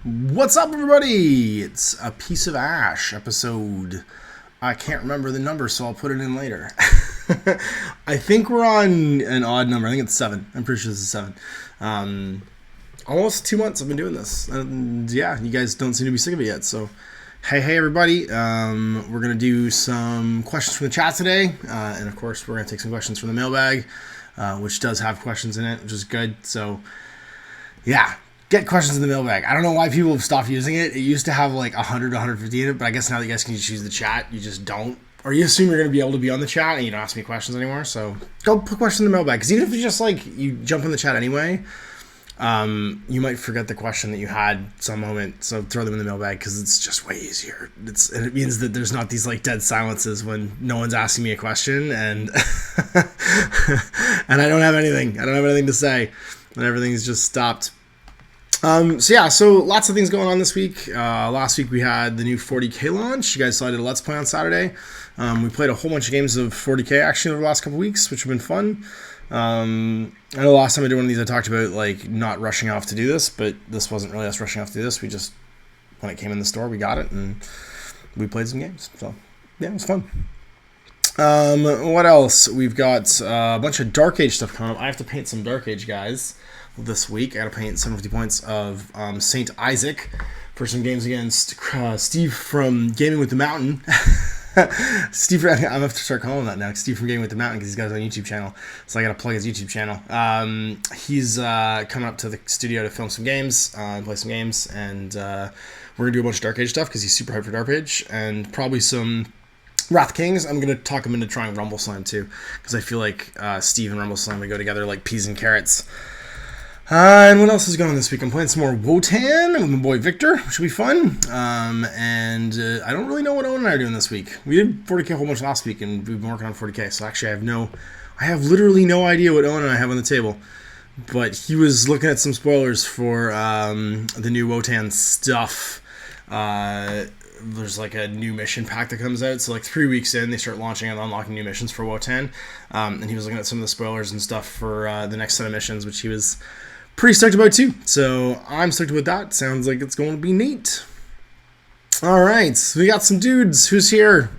What's up, everybody? It's a Piece of Ash episode. I can't remember the number, so I'll put it in later. I think we're on an odd number. I think it's 7. I'm pretty sure this is 7. Almost 2 months I've been doing this. And yeah, you guys don't seem to be sick of it yet. So, hey, everybody. We're going to do some questions from the chat today. And of course, we're going to take some questions from the mailbag, which does have questions in it, which is good. So, yeah. Get questions in the mailbag. I don't know why people have stopped using it. It used to have like 100 to 150 in it, but I guess now that you guys can just use the chat, you just don't. Or you assume you're going to be able to be on the chat and you don't ask me questions anymore. So go put questions in the mailbag. Because even if it's just like you jump in the chat anyway, you might forget the question that you had some moment. So throw them in the mailbag because it's just way easier. And it means that there's not these like dead silences when no one's asking me a question and and I don't have anything. I don't have anything to say. And everything's just stopped. So lots of things going on this week. Last week we had the new 40K launch. You guys saw I did a Let's Play on Saturday. We played a whole bunch of games of 40K action over the last couple weeks, which have been fun. I know last time I did one of these I talked about like not rushing off to do this, but this wasn't really us rushing off to do this. We just, when it came in the store, we got it and we played some games. So yeah, it was fun. What else? We've got a bunch of Dark Age stuff coming up. I have to paint some Dark Age, guys. This week, I got to paint 750 points of Saint Isaac for some games against Steve from Gaming with the Mountain. Steve, I'm going to have to start calling him that now. Steve from Gaming with the Mountain, because he's got his own YouTube channel. So I got to plug his YouTube channel. He's coming up to the studio to film some games, and play some games, and we're going to do a bunch of Dark Age stuff because he's super hyped for Dark Age, and probably some Wrath Kings. I'm going to talk him into trying Rumble Slime too, because I feel like Steve and Rumble Slime would go together like peas and carrots. And what else is going on this week? I'm playing some more Wotan with my boy Victor, which will be fun. And I don't really know what Owen and I are doing this week. We did 40K a whole bunch last week, and we've been working on 40K. So actually, I have literally no idea what Owen and I have on the table. But he was looking at some spoilers for the new Wotan stuff. There's like a new mission pack that comes out. So like 3 weeks in, they start launching and unlocking new missions for Wotan. And he was looking at some of the spoilers and stuff for the next set of missions, which he was pretty stoked about too. So I'm stoked with that. Sounds like it's going to be neat. All right, so we got some dudes. Who's here?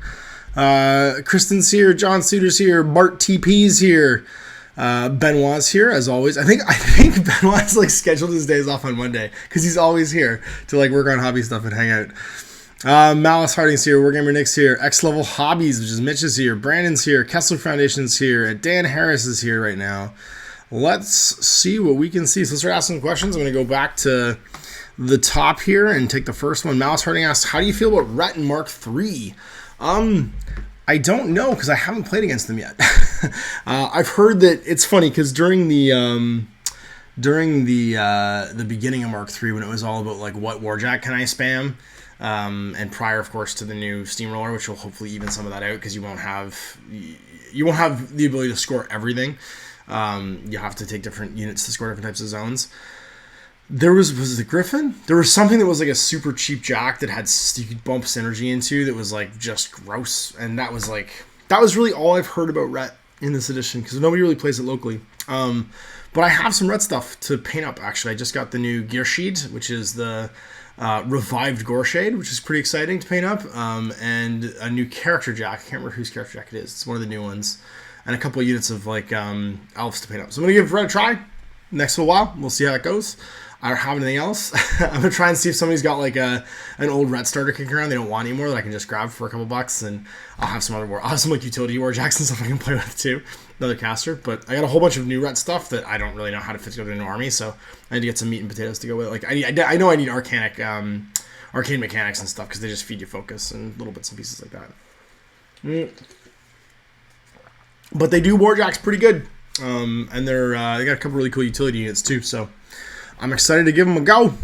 Kristen's here. John Suter's here. Bart TP's here. Benoit's here as always. I think Benoit's like scheduled his days off on Monday because he's always here to like work on hobby stuff and hang out. Malice Harding's here. Wargamer Nick's here. X Level Hobbies, which is Mitch, is here. Brandon's here. Kessler Foundation's here. And Dan Harris is here right now. Let's see what we can see. So let's start asking questions. I'm going to go back to the top here and take the first one. Malice Harding asks, how do you feel about Rhett and Mark III? I don't know because I haven't played against them yet. I've heard that it's funny because during the beginning of Mark III, when it was all about like what warjack can I spam, and prior, of course, to the new steamroller, which will hopefully even some of that out because you won't have the ability to score everything. You have to take different units to score different types of zones. Was it Griffin? There was something that was like a super cheap jack that had you could bump synergy into that was like just gross, and that was really all I've heard about Rhett in this edition because nobody really plays it locally. But I have some Rhett stuff to paint up. Actually, I just got the new Gear Sheet, which is the revived Gorshade, which is pretty exciting to paint up, and a new character jack. I can't remember whose character jack it is. It's one of the new ones. And a couple of units of like elves to paint up. So I'm going to give Red a try next little while. We'll see how it goes. I don't have anything else. I'm going to try and see if somebody's got like an old Red starter kicking around they don't want anymore that I can just grab for a couple bucks. And I'll have some like utility warjacks and stuff I can play with too. Another caster. But I got a whole bunch of new Red stuff that I don't really know how to fit together in an army. So I need to get some meat and potatoes to go with it. Like I know I need arcane mechanics and stuff because they just feed you focus and little bits and pieces like that. But they do warjacks pretty good, and they got a couple really cool utility units too. So I'm excited to give them a go.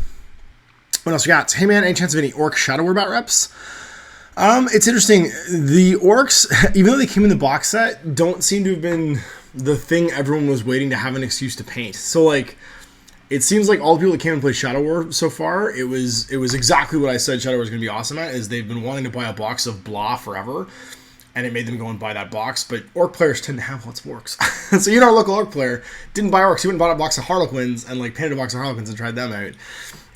What else we got? Hey man, any chance of any Orc Shadow Warbot reps? It's interesting. The Orcs, even though they came in the box set, don't seem to have been the thing everyone was waiting to have an excuse to paint. So like, it seems like all the people that came and played Shadow War so far, it was exactly what I said Shadow War was going to be awesome at. Is they've been wanting to buy a box of blah forever. And it made them go and buy that box. But Orc players tend to have lots of Orcs. So you're our local Orc player, didn't buy Orcs. You went and bought a box of Harlequins and like painted a box of Harlequins and tried them out.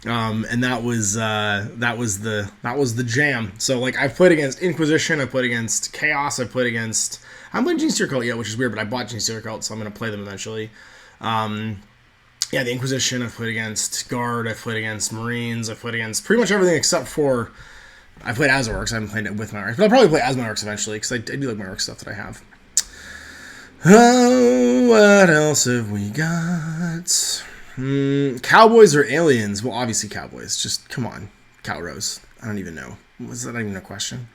And that was the jam. So like I've played against Inquisition, I played against Chaos, I played against. I haven't played Gene Steer Cult yet, which is weird, but I bought Gene Steer Cult, so I'm gonna play them eventually. Yeah, the Inquisition, I've played against Guard, I've played against Marines, I've played against pretty much everything except for I played as Orcs. I haven't played it with my Orcs, but I'll probably play as my Orcs eventually because I do like my Orc stuff that I have. Oh, what else have we got? Cowboys or aliens? Well, obviously Cowboys. Just come on, Cowrose. I don't even know. Was that even a question?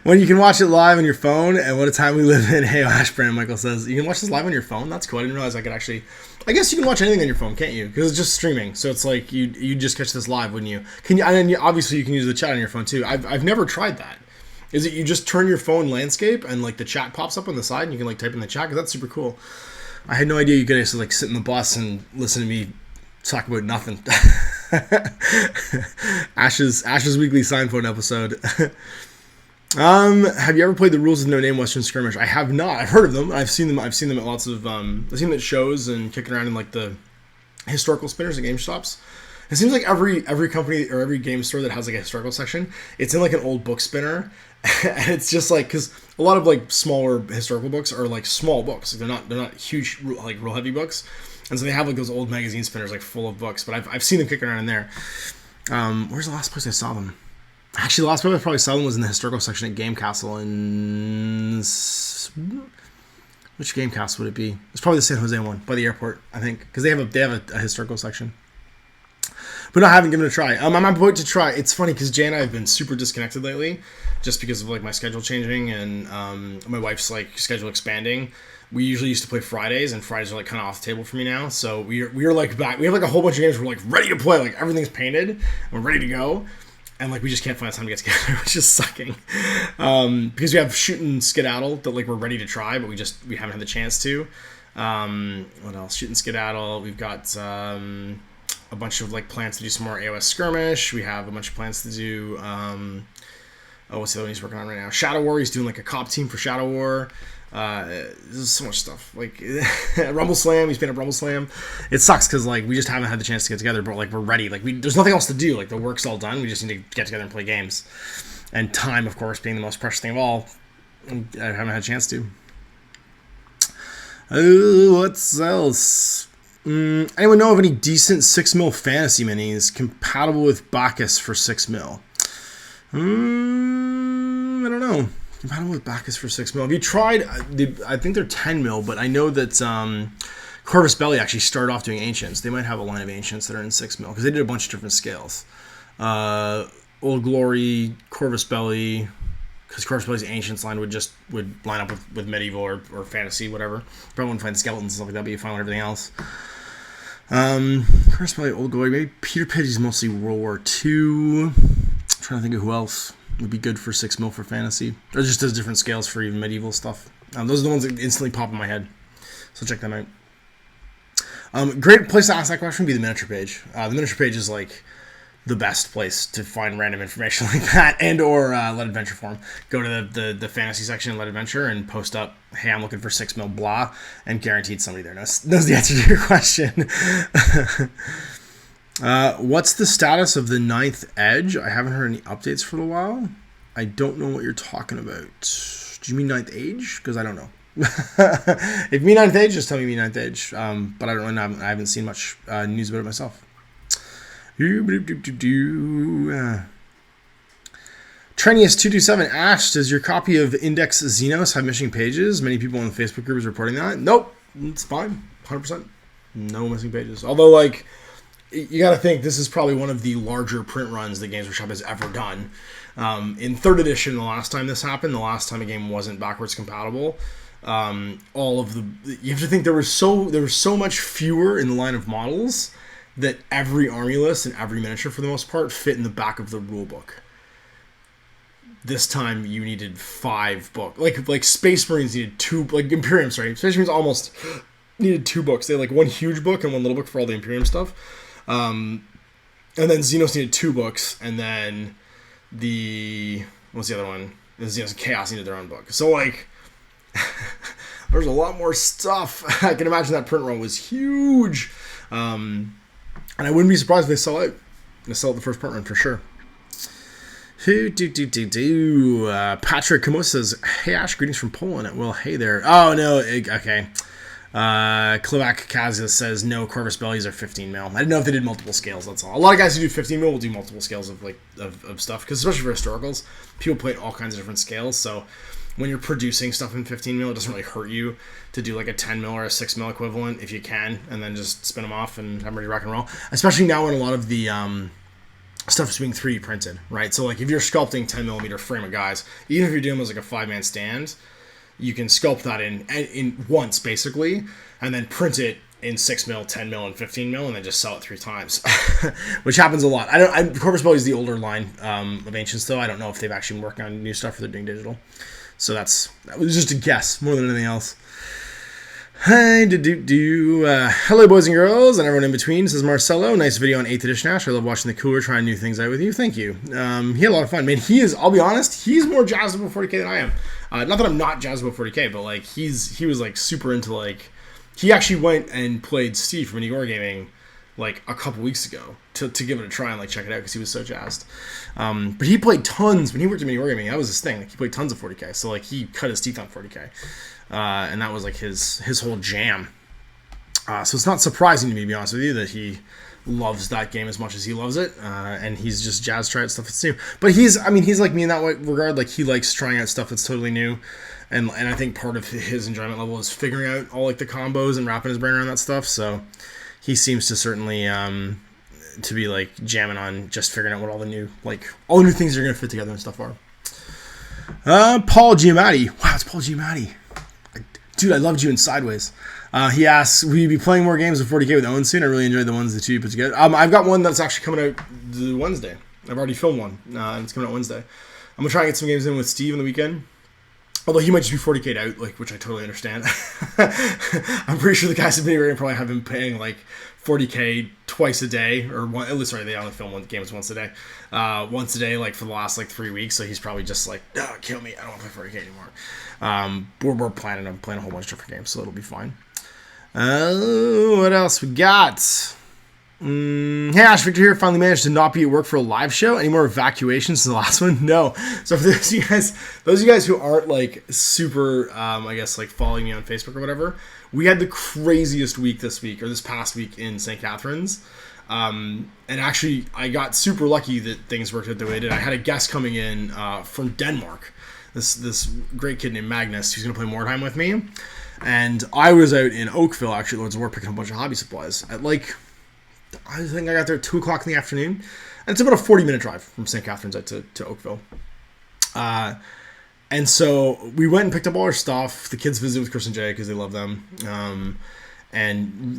When you can watch it live on your phone, and what a time we live in. Hey, Ashbrand, Michael says you can watch this live on your phone. That's cool. I didn't realize I could actually. I guess you can watch anything on your phone, can't you? Because it's just streaming, so it's like you just catch this live, wouldn't you? Can you? And then obviously you can use the chat on your phone too. I've never tried that. Is it you just turn your phone landscape and like the chat pops up on the side and you can like type in the chat? Because that's super cool. I had no idea you could just like sit in the bus and listen to me talk about nothing. Ash's weekly sign phone episode. Have you ever played the Rules of No Name Western Skirmish? I have not. I've heard of them. I've seen them at lots of I've seen them at shows and kicking around in like the historical spinners at game shops. It seems like every company or every game store that has like a historical section, it's in like an old book spinner, and it's just like because a lot of like smaller historical books are like small books. Like, they're not huge like real heavy books, and so they have like those old magazine spinners like full of books. But I've seen them kicking around in there. Where's the last place I saw them? Actually, the last place I probably saw them was in the historical section at Game Castle in which Game Castle would it be? It's probably the San Jose one by the airport, I think, because they have a historical section. But no, I haven't given it a try. I'm about to try. It's funny because Jay and I have been super disconnected lately, just because of like my schedule changing and my wife's like schedule expanding. We usually used to play Fridays, and Fridays are like kind of off the table for me now. So we are like back. We have like a whole bunch of games we're like ready to play. Like everything's painted, and we're ready to go, and like we just can't find time to get together, which is sucking. Because we have Shoot and Skedaddle that like we're ready to try, but we haven't had the chance to. What else? Shoot and Skedaddle. We've got. A bunch of like plans to do some more AOS skirmish. We have a bunch of plans to do. What's the other one he's working on right now? Shadow War. He's doing like a cop team for Shadow War. There's so much stuff. Like Rumble Slam. He's been at Rumble Slam. It sucks because like we just haven't had the chance to get together. But like we're ready. Like there's nothing else to do. Like the work's all done. We just need to get together and play games. And time, of course, being the most precious thing of all. I haven't had a chance to. What else? Anyone know of any decent 6 mil fantasy minis compatible with Bacchus for 6 mil? I don't know. Compatible with Bacchus for 6 mil. Have you tried? I think they're 10 mil, but I know that Corvus Belli actually started off doing Ancients. They might have a line of Ancients that are in 6 mil because they did a bunch of different scales. Old Glory, Corvus Belli. Because Corvus Belli's Ancients line would line up with medieval or fantasy, whatever. Probably wouldn't find skeletons and stuff like that, but you find everything else. Corvus Belli, Old Glory, maybe Peter Pidgey's mostly World War II. I'm trying to think of who else would be good for 6 mil for fantasy. Or just does different scales for even medieval stuff. Those are the ones that instantly pop in my head. So check them out. Great place to ask that question would be the miniature page. The miniature page is like the best place to find random information like that, and or Let Adventure forum. Go to the fantasy section in Let Adventure and post up, hey, I'm looking for 6 mil blah, and guaranteed somebody there knows the answer to your question. What's the status of the 9th Edge? I haven't heard any updates for a while. I don't know what you're talking about. Do you mean 9th Age? Because I don't know. If you mean 9th Age, just tell me 9th Age. But I don't know. I haven't seen much news about it myself. Trenius227 asked, does your copy of Index Xenos have missing pages? Many people in the Facebook group is reporting that. Nope, it's fine, 100%. No missing pages. Although, like, you got to think this is probably one of the larger print runs that Games Workshop has ever done. In 3rd edition, the last time this happened, the last time a game wasn't backwards compatible, you have to think there was so much fewer in the line of models that every army list and every miniature, for the most part, fit in the back of the rule book. This time, you needed 5 books. Like Space Marines needed 2... Like, Imperium, sorry. Space Marines almost needed 2 books. They had, like, 1 huge book and 1 little book for all the Imperium stuff. And then Xenos needed 2 books. And then what's the other one? The Xenos and Chaos needed their own book. So, like... there's a lot more stuff. I can imagine that print run was huge. And I wouldn't be surprised if they sell out. They sell out the first part run for sure. Patrick Kamos says, "Hey Ash, greetings from Poland." Well, hey there. Oh no, okay. Klovak Kazia says, "No, Corvus bellies are 15 mil." I didn't know if they did multiple scales. That's all. A lot of guys who do 15 mil will do multiple scales of of stuff, because especially for historicals, people play at all kinds of different scales. So when you're producing stuff in 15 mil, it doesn't really hurt you to do like a 10 mil or a 6 mil equivalent if you can, and then just spin them off and have ready to rock and roll. Especially now when a lot of the stuff is being 3D printed, right? So like if you're sculpting 10 millimeter frame of guys, even if you're doing them as like a 5-man stand, you can sculpt that in once basically, and then print it in 6 mil, 10 mil, and 15 mil, and then just sell it 3 times, which happens a lot. Corvus Belli is the older line of Ancients, though. I don't know if they've actually been working on new stuff or they're doing digital. So that was just a guess more than anything else. Hi, hello, boys and girls, and everyone in between. This is Marcelo. Nice video on 8th edition Ash. I love watching the cooler, trying new things out with you. Thank you. He had a lot of fun. Man, I'll be honest, he's more jazzed about 40k than I am. Not that I'm not jazzed about 40k, but like he was like super into like, he actually went and played Steve from Mini Wargaming like a couple weeks ago to give it a try and like check it out because he was so jazzed. But he played tons when he worked at Mini Wargaming. That was his thing. Like, he played tons of 40k, so like he cut his teeth on 40k. And that was like his whole jam. So it's not surprising to me, to be honest with you, that he loves that game as much as he loves it. And he's just jazzed trying out stuff that's new. But he's like me in that regard. Like, he likes trying out stuff that's totally new. And I think part of his enjoyment level is figuring out all like the combos and wrapping his brain around that stuff. So he seems to certainly to be like jamming on just figuring out what all the new things are going to fit together and stuff are. Paul Giamatti. Wow, it's Paul Giamatti. Dude, I loved you in Sideways. He asks, will you be playing more games of 40k with Owen soon? I really enjoyed the ones that you put together. I've got one that's actually coming out Wednesday. I've already filmed one, and it's coming out Wednesday. I'm going to try and get some games in with Steve on the weekend. Although he might just be 40k'd out, which I totally understand. I'm pretty sure the guys at Mini probably have been paying 40k twice a day, or they only film games once a day. Once a day, for the last 3 weeks. So he's probably just no, kill me. I don't want to play 40k anymore. We're planning on playing a whole bunch of different games, so it'll be fine. What else we got? Hey Ash, Victor here. Finally managed to not be at work for a live show. Any more evacuations than the last one? No. So for those of you guys who aren't super, following me on Facebook or whatever, we had the craziest week this past week in St. Catharines. And actually, I got super lucky that things worked out the way they did. I had a guest coming in from Denmark. This great kid named Magnus, who's going to play more time with me. And I was out in Oakville, actually, Lords of War, picking up a bunch of hobby supplies at I think I got there at 2 o'clock in the afternoon. And it's about a 40-minute drive from St. Catharines out to Oakville. And so we went and picked up all our stuff. The kids visited with Chris and Jay because they love them. And,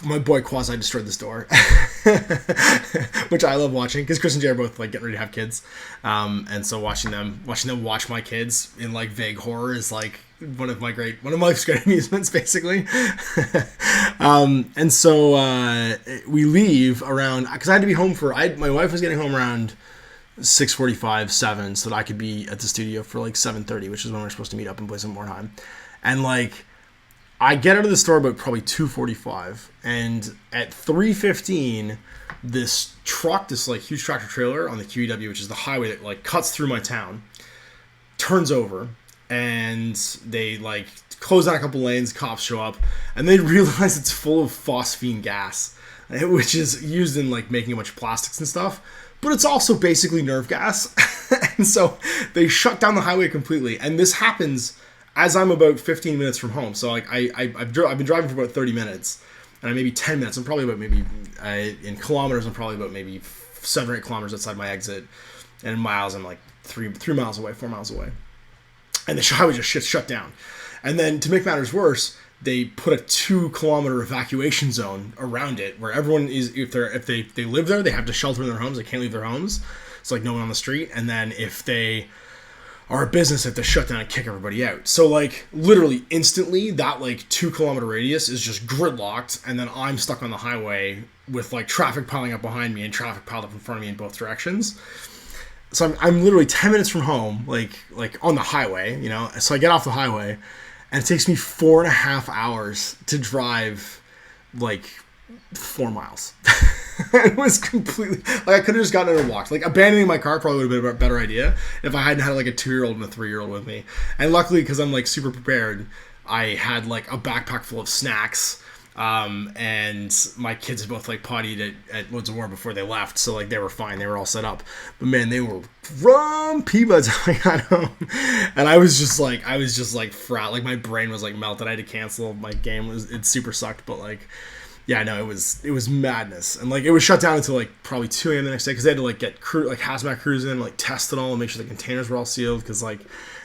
my boy Quasi destroyed the store, which I love watching because Chris and Jay are both getting ready to have kids. And so watching them watch my kids in vague horror is one of my life's great amusements, basically. And so we leave around, because I had to be home my wife was getting home around 6:45, 7, so that I could be at the studio for 7:30, which is when we're supposed to meet up and play some more time. And I get out of the store about probably 2:45, and at 3:15, this truck, this huge tractor trailer on the QEW, which is the highway that cuts through my town, turns over, and they close down a couple lanes. Cops show up, and they realize it's full of phosphine gas, which is used in making a bunch of plastics and stuff. But it's also basically nerve gas, and so they shut down the highway completely. And this happens as I'm about 15 minutes from home. So I've been driving for about 30 minutes, and I'm maybe 10 minutes. I'm probably about in kilometers, I'm probably about maybe 7 or 8 kilometers outside my exit, and in miles, I'm 3 miles away, 4 miles away. And the highway just shut down. And then to make matters worse, they put a 2-kilometer evacuation zone around it where everyone is, if they live there, they have to shelter in their homes. They can't leave their homes. It's no one on the street. And then if they are a business, they have to shut down and kick everybody out. So literally instantly, that 2-kilometer radius is just gridlocked. And then I'm stuck on the highway with traffic piling up behind me and traffic piled up in front of me in both directions. So I'm literally 10 minutes from home, on the highway, So I get off the highway, and it takes me 4.5 hours to drive, 4 miles. It was completely like I could have just gotten it and walked. Like abandoning my car probably would have been a better idea if I hadn't had like a 2-year-old and a 3-year-old with me. And luckily, because I'm like super prepared, I had like a backpack full of snacks. And my kids had both like pottied at Woods of War before they left, so like they were fine, they were all set up. But man, they were grumpy by the time I got home, and I was just like frat, like my brain was like melted. I had to cancel my game. It super sucked, but like, yeah, no, it was madness, and like it was shut down until like probably 2 a.m. the next day because they had to like get hazmat crews in, like test it all and make sure the containers were all sealed because like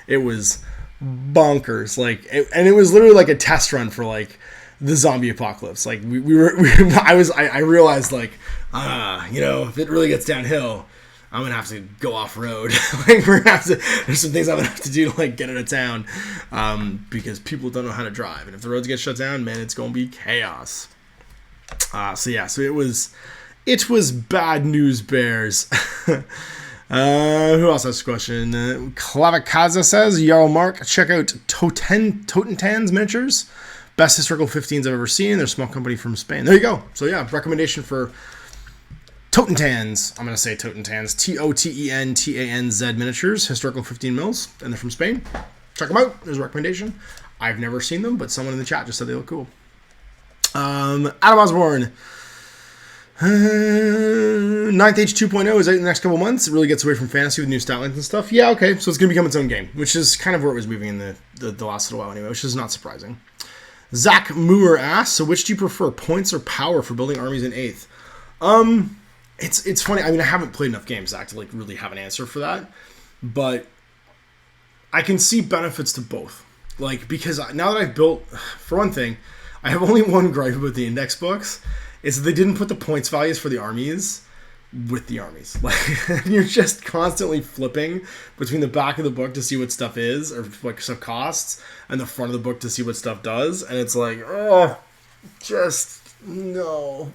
it was bonkers, like and it was literally like a test run for like the zombie apocalypse. Like I realized like, if it really gets downhill, I'm gonna have to go off road. Like there's some things I'm gonna have to do to like get out of town, because people don't know how to drive, and if the roads get shut down, man, it's gonna be chaos. So it was bad news bears. Who else has a question? Clavikaza says, Yarl Mark, check out Totentan's miniatures. Best historical 15s I've ever seen. They're a small company from Spain. There you go. So yeah, recommendation for Totentanz. I'm going to say Totentanz. Totentanz miniatures. Historical 15 mils. And they're from Spain. Check them out. There's a recommendation. I've never seen them, but someone in the chat just said they look cool. Adam Osborne. 9th Age 2.0 is out in the next couple months. It really gets away from fantasy with new stat lines and stuff. Yeah, okay. So it's going to become its own game, which is kind of where it was moving in the last little while anyway, which is not surprising. Zach Moore asks, so which do you prefer, points or power for building armies in 8th? It's funny. I mean, I haven't played enough games, Zach, to like really have an answer for that. But I can see benefits to both. Like, because now that I've built, for one thing, I have only one gripe about the index books, is that they didn't put the points values for the armies with the armies. Like, you're just constantly flipping between the back of the book to see what stuff is or what stuff costs and the front of the book to see what stuff does, and it's like, oh, just no.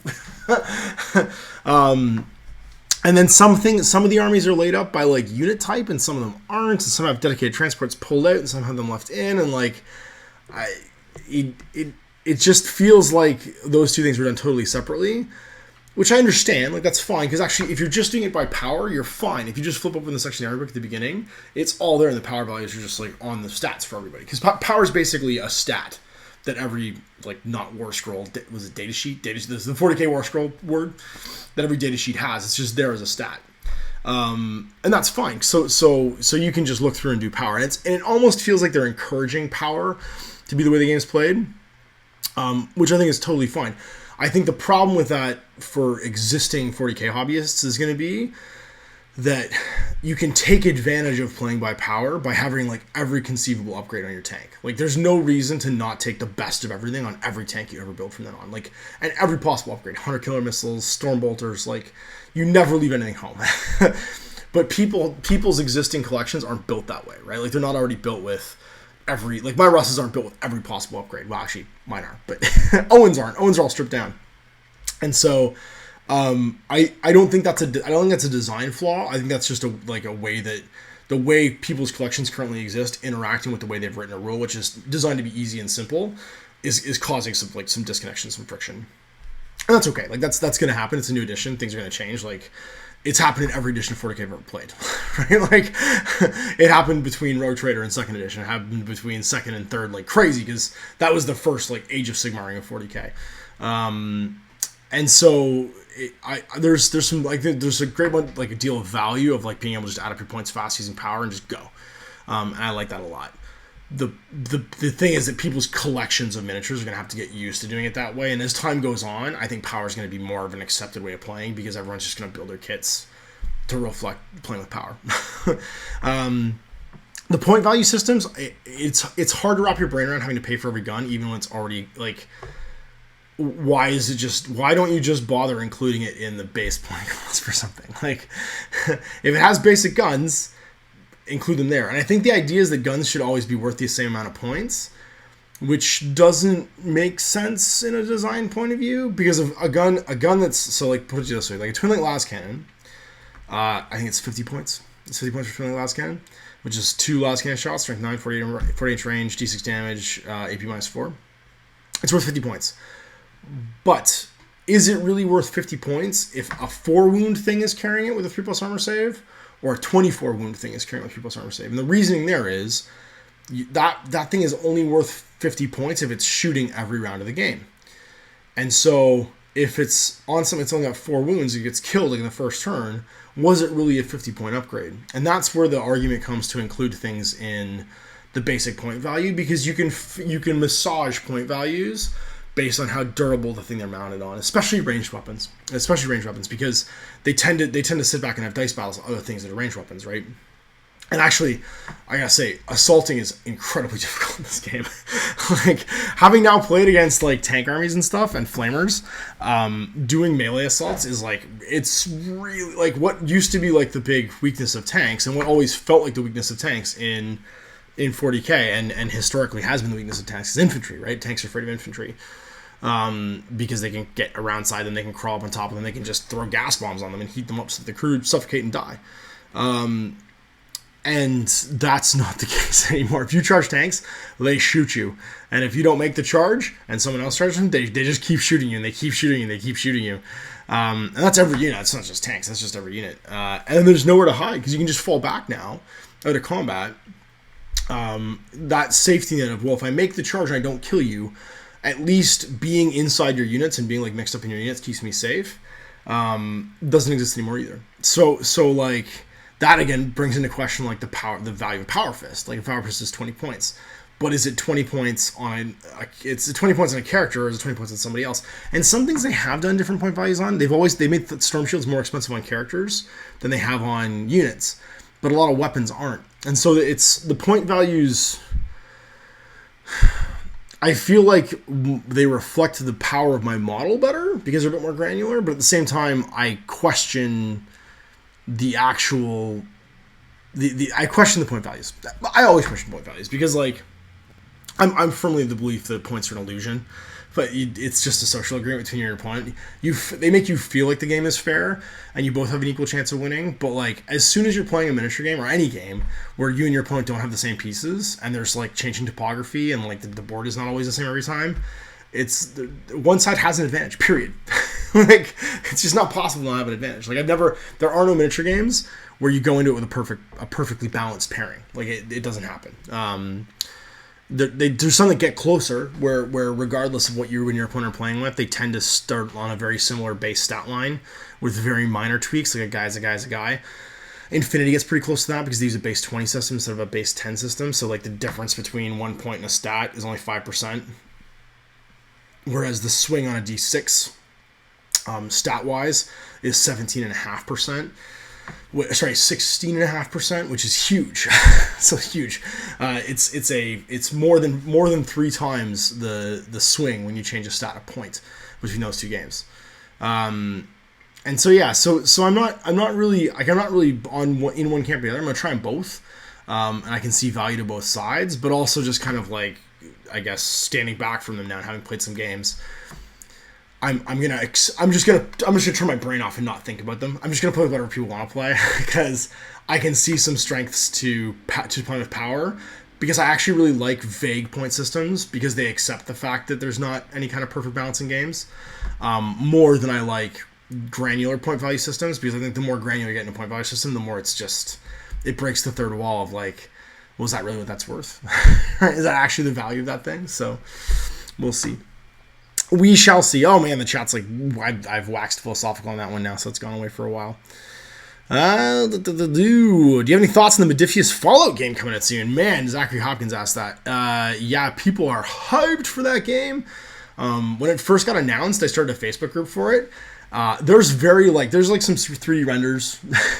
And then some of the armies are laid up by like unit type and some of them aren't, and some have dedicated transports pulled out and some have them left in, and like it just feels like those two things were done totally separately. Which I understand, like that's fine, because actually if you're just doing it by power, you're fine. If you just flip open the section of the army book at the beginning, it's all there, and the power values are just like on the stats for everybody. Because power is basically a stat that every, like, not war scroll, was it data sheet? This is the 40k war scroll word that every data sheet has. It's just there as a stat. And that's fine. So you can just look through and do power. And it almost feels like they're encouraging power to be the way the game's played, which I think is totally fine. I think the problem with that for existing 40k hobbyists is going to be that you can take advantage of playing by power by having like every conceivable upgrade on your tank. Like there's no reason to not take the best of everything on every tank you ever build from then on. Like, and every possible upgrade, 100 killer missiles, storm bolters, like you never leave anything home. But people's existing collections aren't built that way, right? Like they're not already built with every, like my Russes aren't built with every possible upgrade. Well, actually, mine are, but Owens aren't. Owens are all stripped down, and so I don't think that's a design flaw. I think that's just a way that the way people's collections currently exist, interacting with the way they've written a rule, which is designed to be easy and simple, is causing some disconnection, some friction, and that's okay. Like that's going to happen. It's a new edition. Things are going to change. Like it's happened in every edition of 40k I've ever played, right? Like, it happened between Rogue Trader and 2nd edition. It happened between 2nd and 3rd, like crazy, because that was the first, like, Age of Sigmaring of 40k. And so, there's a great one, like, a deal of value of, like, being able to just add up your points fast using power and just go. And I like that a lot. The thing is that people's collections of miniatures are going to have to get used to doing it that way, and as time goes on, I think power is going to be more of an accepted way of playing because everyone's just going to build their kits to reflect playing with power. The point value systems, it's hard to wrap your brain around having to pay for every gun, even when it's already like, why don't you just bother including it in the base point cost for something? Like, if it has basic guns, include them there. And I think the idea is that guns should always be worth the same amount of points, which doesn't make sense in a design point of view, because of a gun that's, so like, put it this way, like a twin link las cannon, I think it's 50 points. It's 50 points for twin link las cannon, which is 2 las cannon shots, strength 9, 48 inch range, d6 damage, AP -4. It's worth 50 points. But is it really worth 50 points if a 4 wound thing is carrying it with a 3+ armor save, or a 24 wound thing is carrying it with 3+ armor save? And the reasoning there is that thing is only worth 50 points if it's shooting every round of the game. And so if it's on something that's only got 4 wounds, it gets killed in the first turn, was it really a 50-point upgrade? And that's where the argument comes to include things in the basic point value, because you can massage point values based on how durable the thing they're mounted on, especially ranged weapons, because they tend to sit back and have dice battles with other things that are ranged weapons, right? And actually, I gotta say, assaulting is incredibly difficult in this game. Like, having now played against like tank armies and stuff and flamers, doing melee assaults is like, it's really like what used to be like the big weakness of tanks, and what always felt like the weakness of tanks in 40K, and historically has been the weakness of tanks, is infantry, right? Tanks are afraid of infantry. Because they can get around side them, they can crawl up on top of them, they can just throw gas bombs on them and heat them up so that the crew suffocate and die. And that's not the case anymore. If you charge tanks, they shoot you. And if you don't make the charge and someone else charges them, they just keep shooting you, and they keep shooting you, and they keep shooting you. And that's every unit. It's not just tanks. That's just every unit. And there's nowhere to hide, because you can just fall back now out of combat. That safety net of, well, if I make the charge and I don't kill you, at least being inside your units and being like mixed up in your units keeps me safe, doesn't exist anymore either. So like, that again brings into question like the value of Power Fist. Like, a Power Fist is 20 points, but is it 20 points on it's 20 points on a character, or is it 20 points on somebody else? And some things they have done different point values on. They made the Storm Shields more expensive on characters than they have on units, but a lot of weapons aren't. And so it's the point values, I feel like they reflect the power of my model better because they're a bit more granular, but at the same time, I question I question the point values. I always question point values, because like, I'm firmly of the belief that points are an illusion, but it's just a social agreement between you and your opponent. They make you feel like the game is fair and you both have an equal chance of winning, but like, as soon as you're playing a miniature game or any game where you and your opponent don't have the same pieces, and there's like changing topography, and like the board is not always the same every time, it's one side has an advantage, period. Like, it's just not possible to not have an advantage. Like, there are no miniature games where you go into it with a perfectly balanced pairing. Like, it doesn't happen. There's some that get closer where regardless of what you and your opponent are playing with, they tend to start on a very similar base stat line with very minor tweaks, like a guy's a guy. Infinity gets pretty close to that because they use a base 20 system instead of a base 10 system. So like, the difference between 1 point and a stat is only 5%. Whereas the swing on a D6, stat-wise, is 17.5%. 16.5%, which is huge. So huge. It's more than 3 times the swing when you change a stat a point between those two games. And so yeah, so I'm not really on in one camp or the other. I'm gonna try them both, and I can see value to both sides, but also just kind of like, I guess, standing back from them now and having played some games, I'm just gonna turn my brain off and not think about them. I'm just gonna play with whatever people want to play, because I can see some strengths to play with power, because I actually really like vague point systems, because they accept the fact that there's not any kind of perfect balance in games, more than I like granular point value systems, because I think the more granular you get in a point value system, the more it breaks the third wall of like, was that really what that's worth? Is that actually the value of that thing? So we'll see. We shall see. Oh man, the chat's like, I've waxed philosophical on that one now, so it's gone away for a while. Do you have any thoughts on the Modiphius Fallout game coming out soon? Man, Zachary Hopkins asked that. Yeah, people are hyped for that game. When it first got announced, I started a Facebook group for it. There's like some 3D renders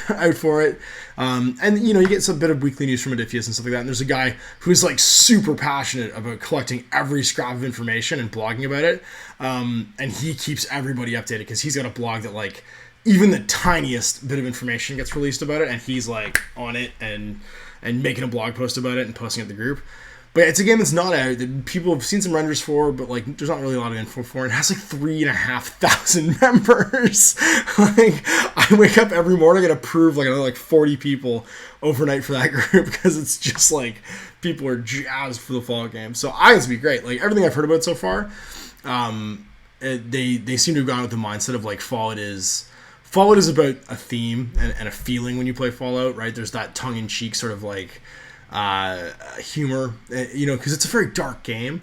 out for it. And you know, you get some bit of weekly news from Modiphius and stuff like that. And there's a guy who's like super passionate about collecting every scrap of information and blogging about it. And he keeps everybody updated, because he's got a blog that like, even the tiniest bit of information gets released about it, and he's like on it and making a blog post about it and posting it in the group. But yeah, it's a game that's not out, that people have seen some renders for, but like, there's not really a lot of info for. It has like 3,500 members. Like, I wake up every morning and approve like another like 40 people overnight for that group, because it's just like, people are jazzed for the Fallout game. So I think it's gonna be great. Like, everything I've heard about it so far, they seem to have gone with the mindset of like Fallout is about a theme and a feeling when you play Fallout, right? There's that tongue-in-cheek sort of like humor, because it's a very dark game,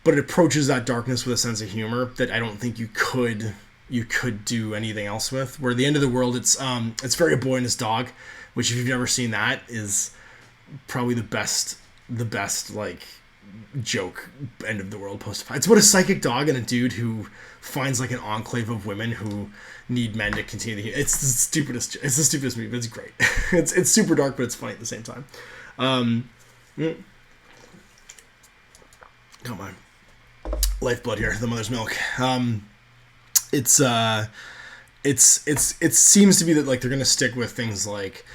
but it approaches that darkness with a sense of humor that I don't think you could do anything else with. Where the end of the world, it's very A Boy and His Dog, which if you've never seen that is probably the best like joke end of the world post. It's about a psychic dog and a dude who finds like an enclave of women who need men to continue it's the stupidest movie, but it's great. it's super dark, but it's funny at the same time. Come on, lifeblood here, the mother's milk. It seems to be that like they're gonna stick with things like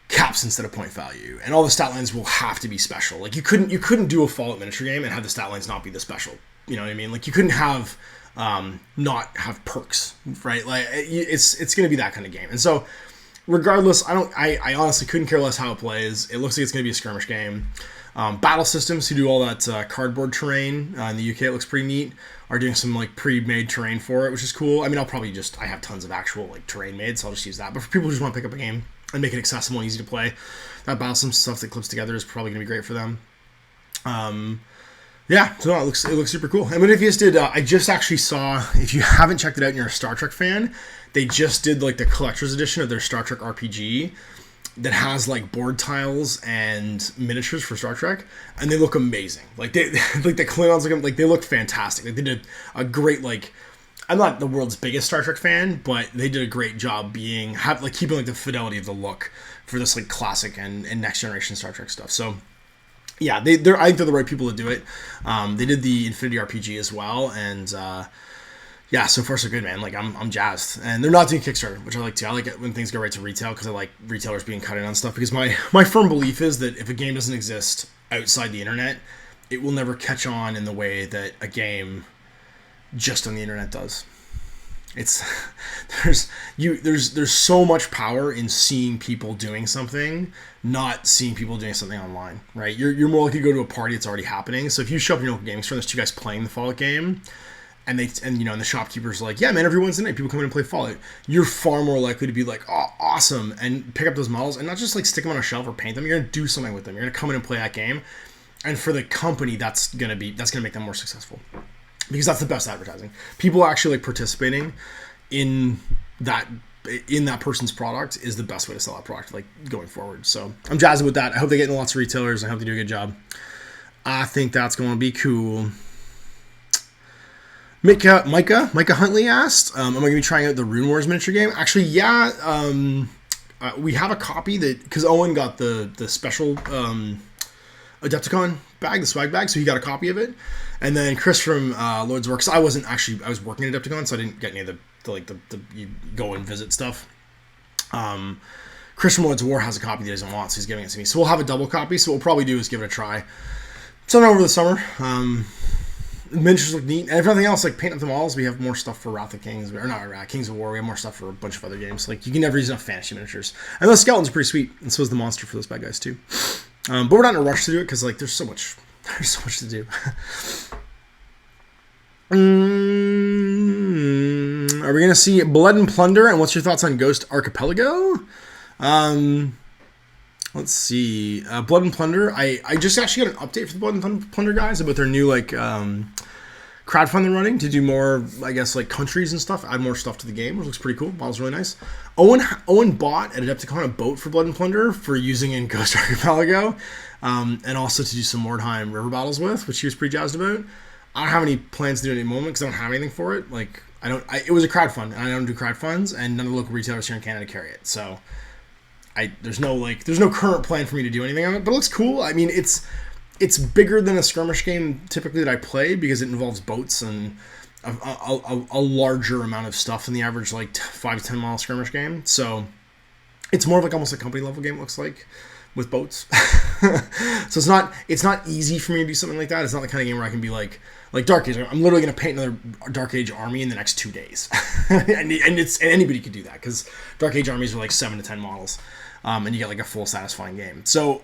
caps instead of point value, and all the stat lines will have to be special. Like you couldn't do a Fallout miniature game and have the stat lines not be the special. You know what I mean? Like you couldn't have not have perks, right? Like it's going to be that kind of game. And so regardless, I honestly couldn't care less how it plays. It looks like it's going to be a skirmish game. Battle Systems, who do all that cardboard terrain in the UK, it looks pretty neat, are doing some like pre-made terrain for it, which is cool. I mean, I have tons of actual like terrain made, so I'll just use that. But for people who just want to pick up a game and make it accessible and easy to play, that Battle Systems stuff that clips together is probably going to be great for them. Yeah, so no, it looks super cool. And what if you just did? I just actually saw. If you haven't checked it out and you're a Star Trek fan, they just did like the collector's edition of their Star Trek RPG that has like board tiles and miniatures for Star Trek, and they look amazing. Like they like the Klingons they look fantastic. Like they did a great like. I'm not the world's biggest Star Trek fan, but they did a great job keeping like the fidelity of the look for this like classic and next generation Star Trek stuff. So. Yeah, I think they're the right people to do it. They did the Infinity RPG as well, and yeah, so far so good, man. Like I'm jazzed, and they're not doing Kickstarter, which I like too. I like it when things go right to retail because I like retailers being cut in on stuff. Because my firm belief is that if a game doesn't exist outside the internet, it will never catch on in the way that a game just on the internet does. There's so much power in seeing people doing something, not seeing people doing something online, right? You're more likely to go to a party that's already happening. So if you show up in your local gaming store and there's two guys playing the Fallout game, and the shopkeeper's like, yeah, man, every Wednesday night people come in and play Fallout, you're far more likely to be like, oh, awesome, and pick up those models and not just like stick them on a shelf or paint them. You're gonna do something with them. You're gonna come in and play that game, and for the company, that's gonna make them more successful. Because that's the best advertising. People actually like participating in that person's product is the best way to sell that product like going forward. So I'm jazzed with that. I hope they get into lots of retailers. I hope they do a good job. I think that's going to be cool. Micah Huntley asked, am I going to be trying out the Rune Wars miniature game? Actually, yeah. We have a copy because Owen got the special Adepticon bag, the swag bag, so he got a copy of it. And then Chris from Lord's Works, I was working at Adepticon, so I didn't get any of the you go and visit stuff. Chris from Lord's War has a copy that he doesn't want, so he's giving it to me. So we'll have a double copy, so what we'll probably do is give it a try sometime over the summer. Miniatures look neat, and if nothing else, like paint up the models, we have more stuff for Wrath of Kings, or not Kings of War, we have more stuff for a bunch of other games. Like, you can never use enough fantasy miniatures. And those skeletons are pretty sweet, and so is the monster for those bad guys too. But we're not in a rush to do it, because like there's so much to do. Are we going to see Blood and Plunder, and what's your thoughts on Ghost Archipelago? Let's see. Blood and Plunder. I just actually got an update for the Blood and Plunder guys about their new like crowdfund they're running to do more, I guess, like countries and stuff, add more stuff to the game, which looks pretty cool. Model's really nice. Owen bought at Adepticon a boat for Blood and Plunder for using in Ghost Archipelago, and also to do some Mordheim river battles with, which he was pretty jazzed about. I don't have any plans to do it at the moment because I don't have anything for it. Like, it was a crowdfund, and I don't do crowdfunds, and none of the local retailers here in Canada carry it. So, there's no current plan for me to do anything on it, but it looks cool. I mean, it's bigger than a skirmish game typically that I play because it involves boats and a larger amount of stuff than the average like 5 to 10 mile skirmish game. So, it's more of like almost a company level game. It looks like. With boats. So it's not easy for me to do something like that. It's not the kind of game where I can be like Dark Age. I'm literally going to paint another Dark Age army in the next 2 days. and anybody could do that because Dark Age armies are like 7 to 10 models. and you get like a full satisfying game. So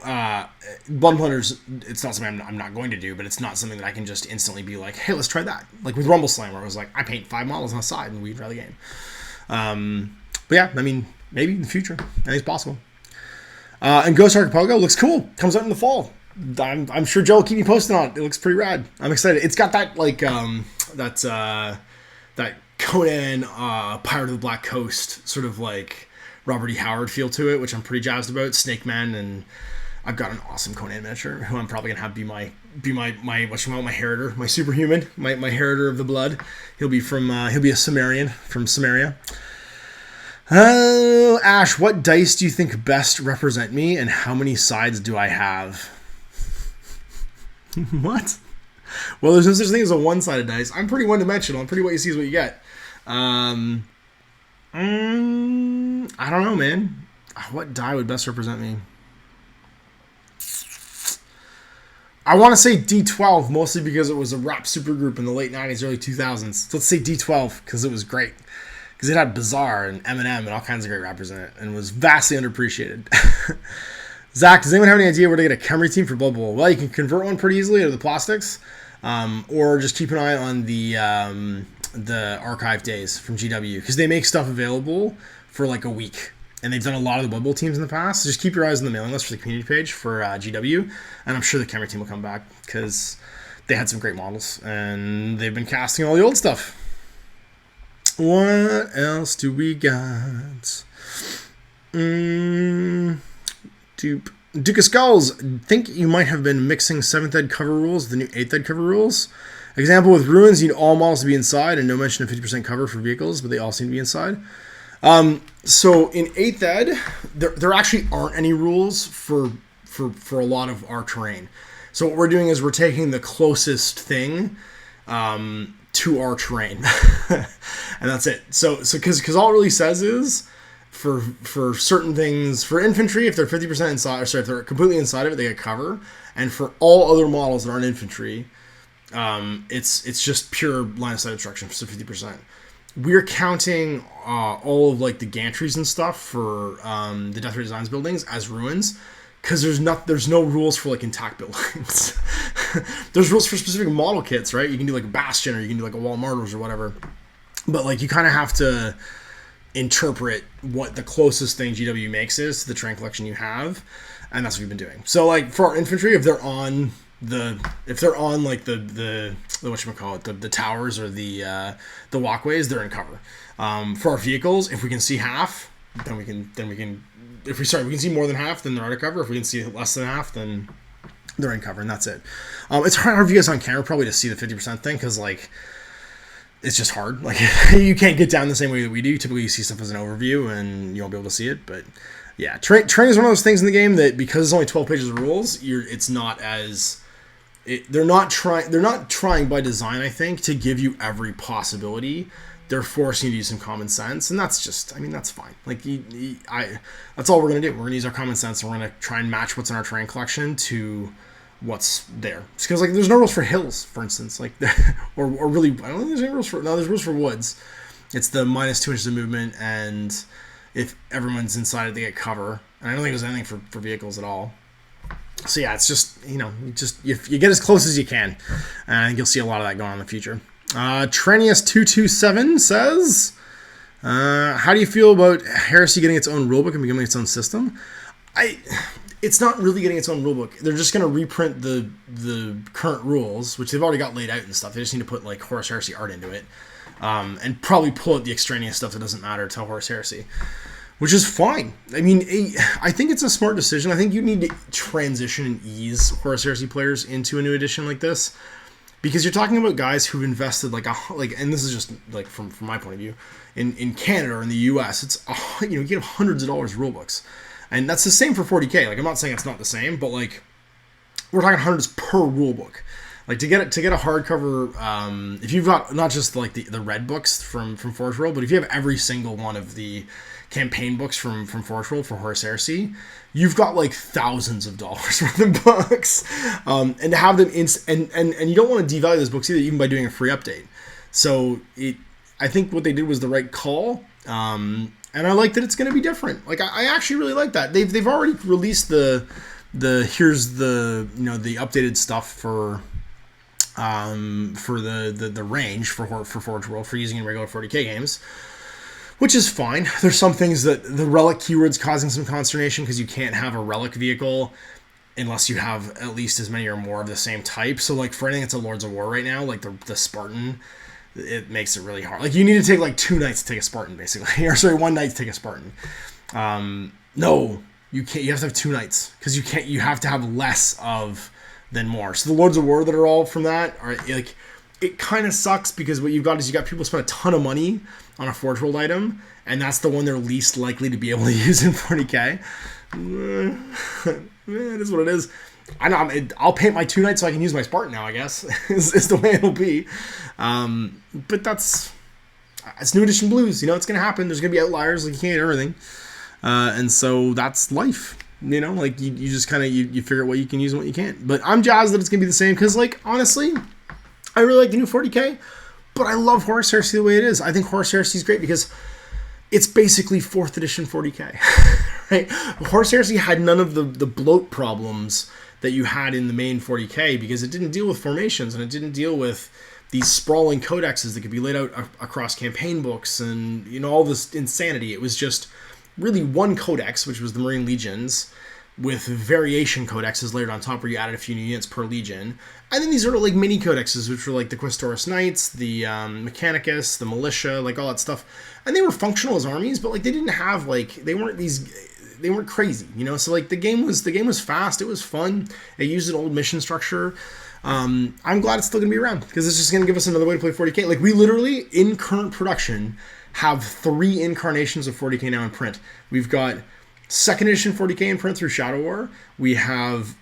Blood Plunders, it's not something I'm not going to do, but it's not something that I can just instantly be like, hey, let's try that. Like with Rumble Slam, where it was like, I paint 5 models on the side and we try the game. But yeah, I mean, maybe in the future, anything's possible. And Ghost Archipelago looks cool. Comes out in the fall. I'm sure Joe will keep me posted on it. It looks pretty rad. I'm excited. It's got that like that Conan Pirate of the Black Coast sort of like Robert E. Howard feel to it, which I'm pretty jazzed about. Snake Man, and I've got an awesome Conan miniature who I'm probably gonna have be my my Heritor, my superhuman, my Heritor of the blood. He'll be a Sumerian from Samaria. Ash, what dice do you think best represent me, and how many sides do I have? What? Well, there's no such thing as a one-sided dice. I'm pretty one-dimensional. I'm pretty what you see is what you get. I don't know, man. What die would best represent me? I want to say D12, mostly because it was a rap supergroup in the late 90s, early 2000s. So let's say D12, because it was great. Because it had Bizarre and Eminem and all kinds of great rappers in it, and was vastly underappreciated. Zach, does anyone have any idea where to get a Khemri team for Blood Bowl? Well, you can convert one pretty easily out of the plastics, or just keep an eye on the archive days from GW, because they make stuff available for like a week, and they've done a lot of the Blood Bowl teams in the past. So just keep your eyes on the mailing list for the community page for GW, and I'm sure the Khemri team will come back because they had some great models, and they've been casting all the old stuff. What else do we got? Duke of Skulls, think you might have been mixing 7th ed cover rules with the new 8th ed cover rules. Example, with Ruins, you need all models to be inside and no mention of 50% cover for vehicles, but they all seem to be inside. So in 8th ed, there actually aren't any rules for a lot of our terrain. So what we're doing is we're taking the closest thing to our terrain. And that's it. So because all it really says is for certain things, for infantry, if they're 50% inside, or sorry, if they're completely inside of it, they get cover. And for all other models that aren't infantry, it's just pure line of sight obstruction, so 50%. We're counting all of like the gantries and stuff for the Death Ray Designs buildings as ruins, because there's no rules for like intact buildings. There's rules for specific model kits, right? You can do like a Bastion, or you can do like a Wall of Martyrs or whatever. But like you kind of have to interpret what the closest thing GW makes is to the terrain collection you have, and that's what we've been doing. So like for our infantry, if they're on like the whatchamacallit, the towers or the walkways, they're in cover. For our vehicles, if we can see half, then we can we can see more than half, then they're out of cover. If we can see less than half, then they're in cover, and that's it. It's hard for you guys on camera probably to see the 50% thing, because like it's just hard. Like you can't get down the same way that we do. Typically you see stuff as an overview and you won't be able to see it. But yeah, terrain is one of those things in the game that, because it's only 12 pages of rules, it's not as they're not trying by design, I think, to give you every possibility. They're forcing you to use some common sense, and that's just, I mean, that's fine. Like that's all we're gonna do. We're gonna use our common sense, and we're gonna try and match what's in our terrain collection to what's there. Because like there's no rules for hills, for instance, like or really I don't think there's any rules for there's rules for woods. It's the minus 2 inches of movement, and if everyone's inside it, they get cover. And I don't think there's anything for vehicles at all. So yeah, it's just you get as close as you can, and I think you'll see a lot of that going on in the future. Trenius227 says, how do you feel about Heresy getting its own rulebook and becoming its own system? It's not really getting its own rulebook. They're just going to reprint the current rules, which they've already got laid out and stuff. They just need to put like Horus Heresy art into it, and probably pull out the extraneous stuff that doesn't matter to Horus Heresy, which is fine. I mean, I think it's a smart decision. I think you need to transition and ease Horus Heresy players into a new edition like this, because you're talking about guys who've invested and this is just like from my point of view, in Canada or in the US, it's you get hundreds of dollars of rulebooks. And that's the same for 40K. Like, I'm not saying it's not the same, but like we're talking hundreds per rulebook. Like to get a hardcover, if you've got not just like the red books from Forge World, but if you have every single one of the campaign books from Forge World for Horus Heresy, you've got like thousands of dollars worth of books, and to have them and you don't want to devalue those books either, even by doing a free update. So I think what they did was the right call. And I like that it's going to be different. Like I actually really like that. They've already released the here's the the updated stuff for the range for Forge World for using in regular 40k games, which is fine. There's some things that the relic keyword's causing some consternation because you can't have a relic vehicle unless you have at least as many or more of the same type. So like for anything that's a Lords of War right now, like the Spartan, it makes it really hard. Like you need to take like 2 knights to take a Spartan basically, or sorry, 1 knight to take a Spartan. No, you can't. You have to have 2 knights because you can't. You have to have less of than more. So the Lords of War that are all from that are like, it kind of sucks because what you've got is you got people spend a ton of money on a Forge World item, and that's the one they're least likely to be able to use in 40k. It is what it is. I'll paint my 2 knights so I can use my Spartan now, I guess, is the way it'll be. But it's new edition blues. It's going to happen. There's going to be outliers. Like you can't do everything. And so that's life. Like you just kind of, you figure out what you can use and what you can't. But I'm jazzed that it's going to be the same because, like, honestly, I really like the new 40k, but I love Horus Heresy the way it is. I think Horus Heresy is great because it's basically 4th edition 40k, right? Horus Heresy had none of the bloat problems that you had in the main 40k because it didn't deal with formations and it didn't deal with these sprawling codexes that could be laid out across campaign books and, all this insanity. It was just really one codex, which was the Marine Legions, with variation codexes layered on top where you added a few new units per legion. And then these are like mini codexes, which were like the Questoris Knights, the Mechanicus, the Militia, like all that stuff. And they were functional as armies, but like they didn't have they weren't crazy, So like the game was fast, it was fun. It used an old mission structure. I'm glad it's still gonna be around because it's just gonna give us another way to play 40k. Like we literally in current production have 3 incarnations of 40k now in print. We've got 2nd edition 40k in print through Shadow War. We have,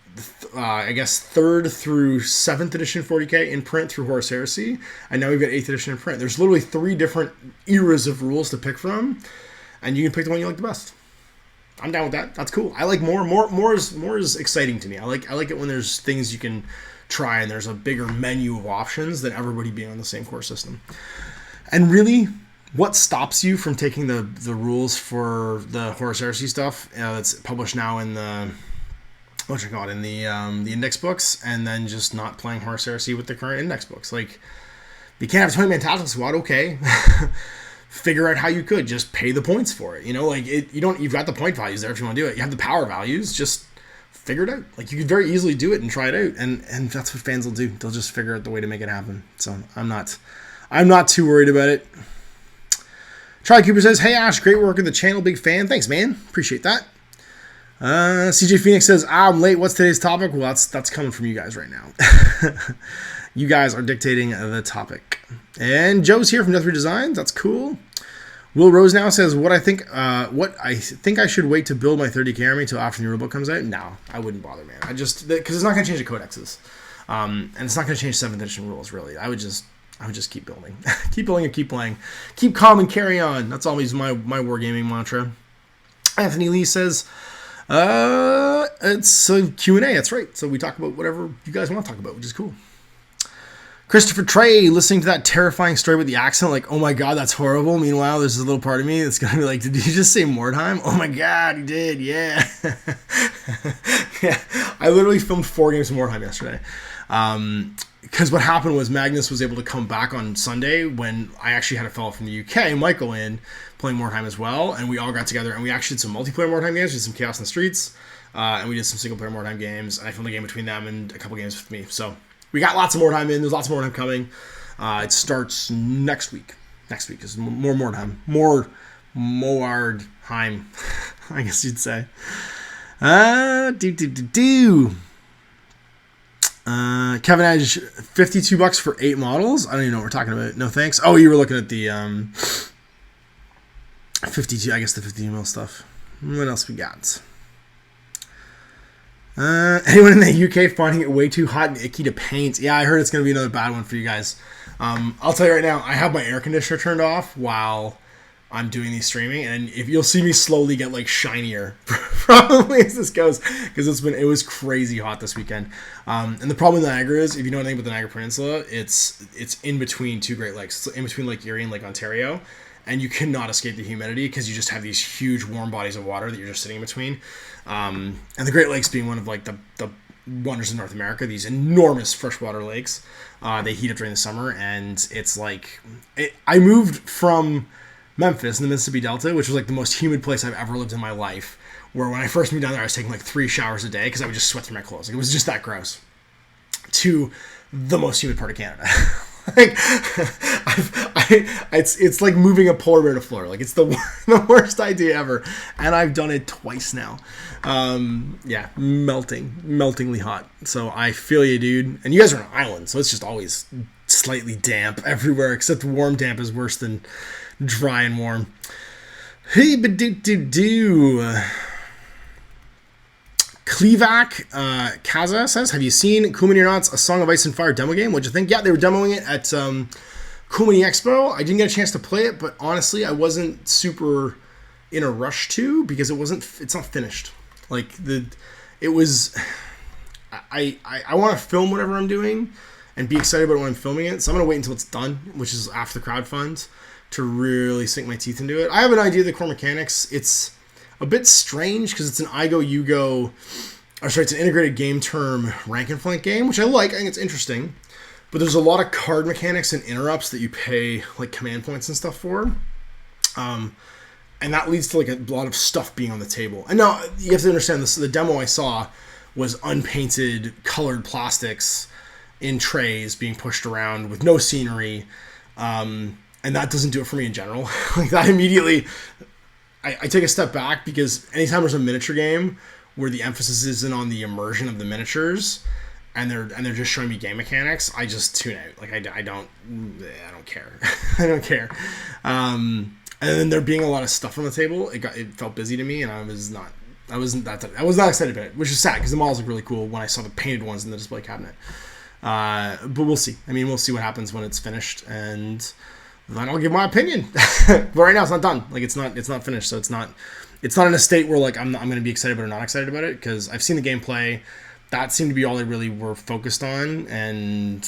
I guess, 3rd through 7th edition 40k in print through Horus Heresy. And now we've got 8th edition in print. There's literally 3 different eras of rules to pick from. And you can pick the one you like the best. I'm down with that. That's cool. I like more. More is exciting to me. I like it when there's things you can try and there's a bigger menu of options than everybody being on the same core system. And really, what stops you from taking the rules for the Horus Heresy stuff that's published now in the the index books, and then just not playing Horus Heresy with the current index books? Like, you can't have a 20-man tactical squad, okay. Figure out how you could. Just pay the points for it. You've got the point values there if you want to do it. You have the power values, just figure it out. Like, you could very easily do it and try it out, and that's what fans will do. They'll just figure out the way to make it happen. So I'm not too worried about it. Charlie Cooper says, "Hey Ash, great work on the channel, big fan." Thanks, man. Appreciate that. CJ Phoenix says, "I'm late. What's today's topic?" Well, that's coming from you guys right now. You guys are dictating the topic. And Joe's here from Death Designs. That's cool. Will Rose now says, what I think I should wait to build my 30k army till after the rulebook comes out. No, I wouldn't bother, man. Because it's not going to change the codexes, and it's not going to change 7th edition rules. Really, I would just keep building, keep building, and keep playing, keep calm and carry on. That's always my wargaming mantra. Anthony Lee says, it's a Q&A. That's right. So we talk about whatever you guys want to talk about, which is cool. Christopher Trey, listening to that terrifying story with the accent, like, oh my god, that's horrible. Meanwhile, there's a little part of me that's going to be like, did you just say Mordheim? Oh my god, he did, yeah. Yeah, I literally filmed 4 games of Mordheim yesterday. Because what happened was Magnus was able to come back on Sunday when I actually had a fellow from the UK, Michael, in playing Mordheim as well, and we all got together and we actually did some multiplayer Mordheim games, we did some Chaos in the Streets, and we did some single player Mordheim games, and I filmed a game between them and a couple games with me. So we got lots of Mordheim in. There's lots of Mordheim coming. It starts next week. Next week is more Mordheim. More Moardheim, I guess you'd say. Kevin Edge, $52 for 8 models. I don't even know what we're talking about. No thanks. Oh, you were looking at the 52, I guess the 50 mil stuff. What else we got? Anyone in the UK finding it way too hot and icky to paint? Yeah, I heard it's going to be another bad one for you guys. I'll tell you right now, I have my air conditioner turned off while I'm doing these streaming, and if you'll see me slowly get like shinier probably as this goes, because it was crazy hot this weekend. And the problem with Niagara is, if you know anything about the Niagara Peninsula, it's in between 2 Great Lakes. It's in between Lake Erie and Lake Ontario, and you cannot escape the humidity because you just have these huge warm bodies of water that you're just sitting in between. And the Great Lakes being one of like the wonders of North America, these enormous freshwater lakes, they heat up during the summer, and it's like I moved from Memphis in the Mississippi Delta, which was like the most humid place I've ever lived in my life, where when I first moved down there I was taking like 3 showers a day because I would just sweat through my clothes. Like, it was just that gross, to the most humid part of Canada. Like, it's like moving a polar bear to Florida. Like, it's the worst idea ever, and I've done it twice now. Meltingly hot. So I feel you, dude. And you guys are on an island, so it's just always slightly damp everywhere, except warm damp is worse than dry and warm. Hey, but do. Klevak Kaza says, have you seen Cool Mini or Not's A Song of Ice and Fire demo game? What'd you think? Yeah, they were demoing it at Cool Mini Expo. I didn't get a chance to play it, but honestly, I wasn't super in a rush to, because it's not finished. Like, I want to film whatever I'm doing and be excited about it when I'm filming it. So I'm going to wait until it's done, which is after the crowdfund, to really sink my teeth into it. I have an idea of the core mechanics. It's a bit strange because it's an it's an integrated game term rank and flank game, which I like. I think it's interesting. But there's a lot of card mechanics and interrupts that you pay like command points and stuff for. And that leads to like a lot of stuff being on the table. And now you have to understand this. The demo I saw was unpainted colored plastics in trays being pushed around with no scenery. And that doesn't do it for me in general. Like, that immediately, I take a step back, because anytime there's a miniature game where the emphasis isn't on the immersion of the miniatures and they're just showing me game mechanics, I just tune out. Like, I don't care. I don't care. And then there being a lot of stuff on the table, it felt busy to me, and I was not excited about it, which is sad because the models look really cool when I saw the painted ones in the display cabinet. But we'll see. I mean, we'll see what happens when it's finished, and then I'll give my opinion. But right now it's not done. Like, it's not finished, so it's not in a state where like I'm going to be excited about it or not excited about it, because I've seen the gameplay. That seemed to be all they really were focused on, and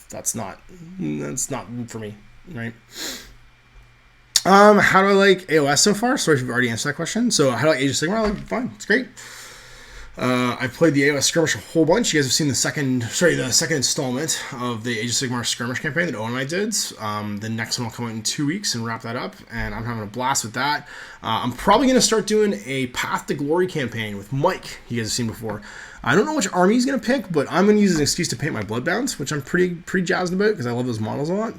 that's not for me, right? How do I like AOS so far? Sorry if you've already answered that question. So how do I like Age of Sigmar? I like it fine. It's great. I've played the AOS skirmish a whole bunch. You guys have seen the second installment of the Age of Sigmar skirmish campaign that Owen and I did. The next one will come out in 2 weeks and wrap that up, and I'm having a blast with that. I'm probably going to start doing a Path to Glory campaign with Mike, you guys have seen before. I don't know which army he's going to pick, but I'm going to use an excuse to paint my Bloodbounds, which I'm pretty jazzed about because I love those models a lot.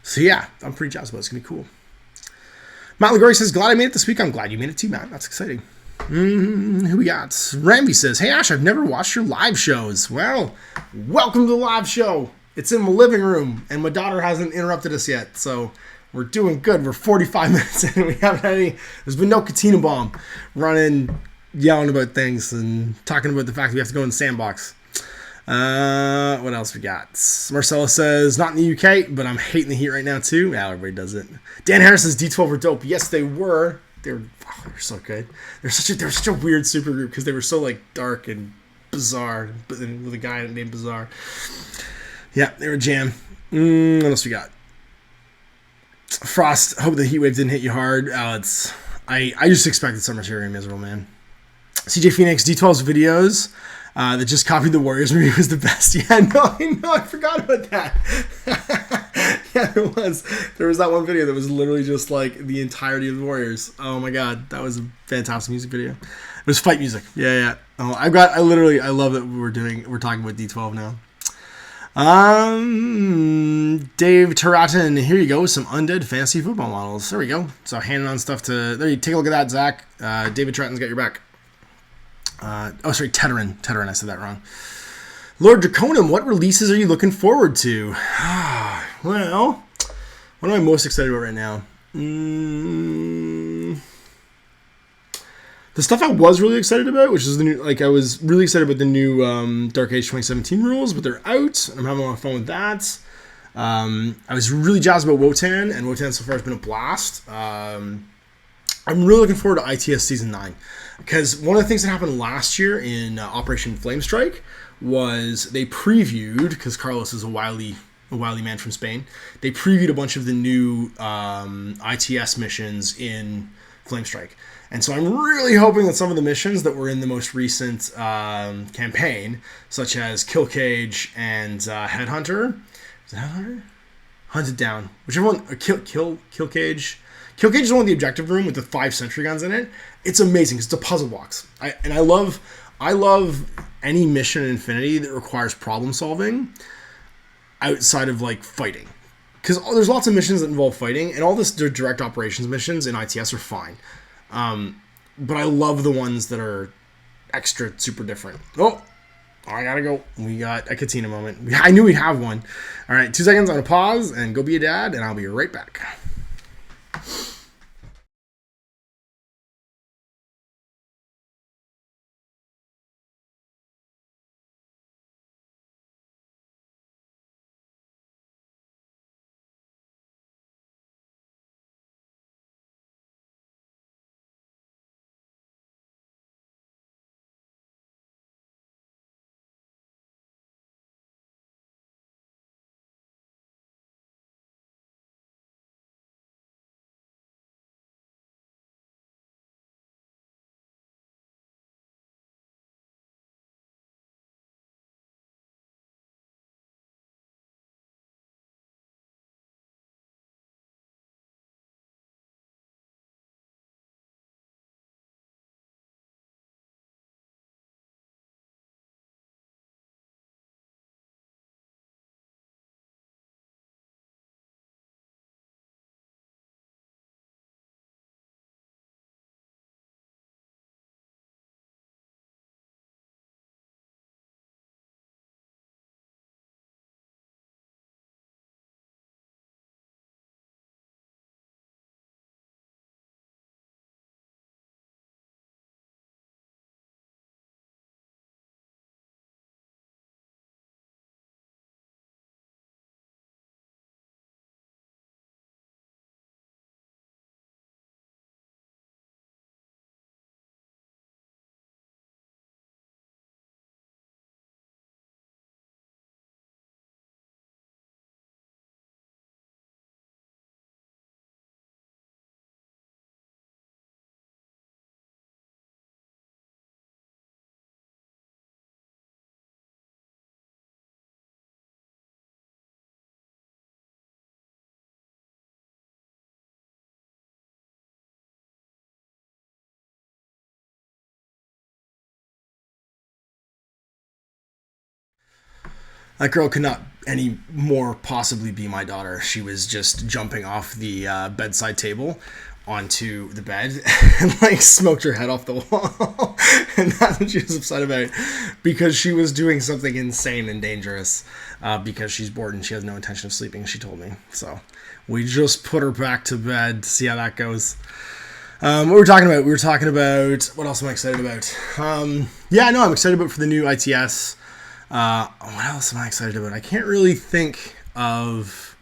So yeah, I'm pretty jazzed about it. It's going to be cool. Matt Lagori says, glad I made it this week. I'm glad you made it too, Matt. That's exciting. Who we got? Ramby says, hey Ash, I've never watched your live shows. Well, welcome to the live show. It's in my living room, and my daughter hasn't interrupted us yet, so we're doing good. We're 45 minutes in, and we haven't had any. There's been no Katina bomb running, yelling about things, and talking about the fact that we have to go in the sandbox. What else we got? Marcella says, not in the UK, but I'm hating the heat right now too. Yeah, everybody does it. Dan Harris says, D12 were dope. Yes, they were. They're so good. They're such a weird super group because they were so like dark and bizarre, but then with a guy named Bizarre. Yeah, they were jam. What else we got? Frost, hope the heat wave didn't hit you hard. I just expected summer to be miserable, man. CJ Phoenix, D12's videos that just copied the Warriors movie was the best. Yeah, no, I forgot about that. Yeah, there was that one video that was literally just like the entirety of the Warriors. Oh my god, that was a fantastic music video. It was fight music. Yeah. Oh, I love that we're talking about D12 now. Dave Taratin, here you go with some undead fantasy football models. There we go. So handing on stuff to there. You take a look at that, Zach. David Taratin's got your back. Teterin, I said that wrong. Lord Draconum, what releases are you looking forward to? Well, what am I most excited about right now? The stuff I was really excited about, which is the new, I was really excited about the new Dark Age 2017 rules, but they're out, and I'm having a lot of fun with that. I was really jazzed about Wotan, and Wotan so far has been a blast. I'm really looking forward to ITS Season 9, because one of the things that happened last year in Operation Flamestrike was they previewed, because Carlos is a wily a wily man from Spain. They previewed a bunch of the new ITS missions in Flamestrike. And so I'm really hoping that some of the missions that were in the most recent campaign, such as Kill Cage and Headhunter, is it Headhunter? Hunted Down, whichever one, Kill Cage. Kill Cage is the one with the objective room with the 5 sentry guns in it. It's amazing because it's a puzzle box. I love any mission in Infinity that requires problem solving outside of like fighting, because there's lots of missions that involve fighting, and all this direct operations missions in ITS are fine. But I love the ones that are extra super different. Oh, I gotta go. We got a Katina moment. I knew we'd have one. All right, 2 seconds. I'm gonna pause and go be a dad, and I'll be right back. That girl could not any more possibly be my daughter. She was just jumping off the bedside table onto the bed and like smoked her head off the wall. And that's what she was upset about, because she was doing something insane and dangerous, because she's bored and she has no intention of sleeping, she told me. So we just put her back to bed to see how that goes. What were we talking about? We were talking about, what else am I excited about? I'm excited about for the new ITS. What else am I excited about? I can't really think of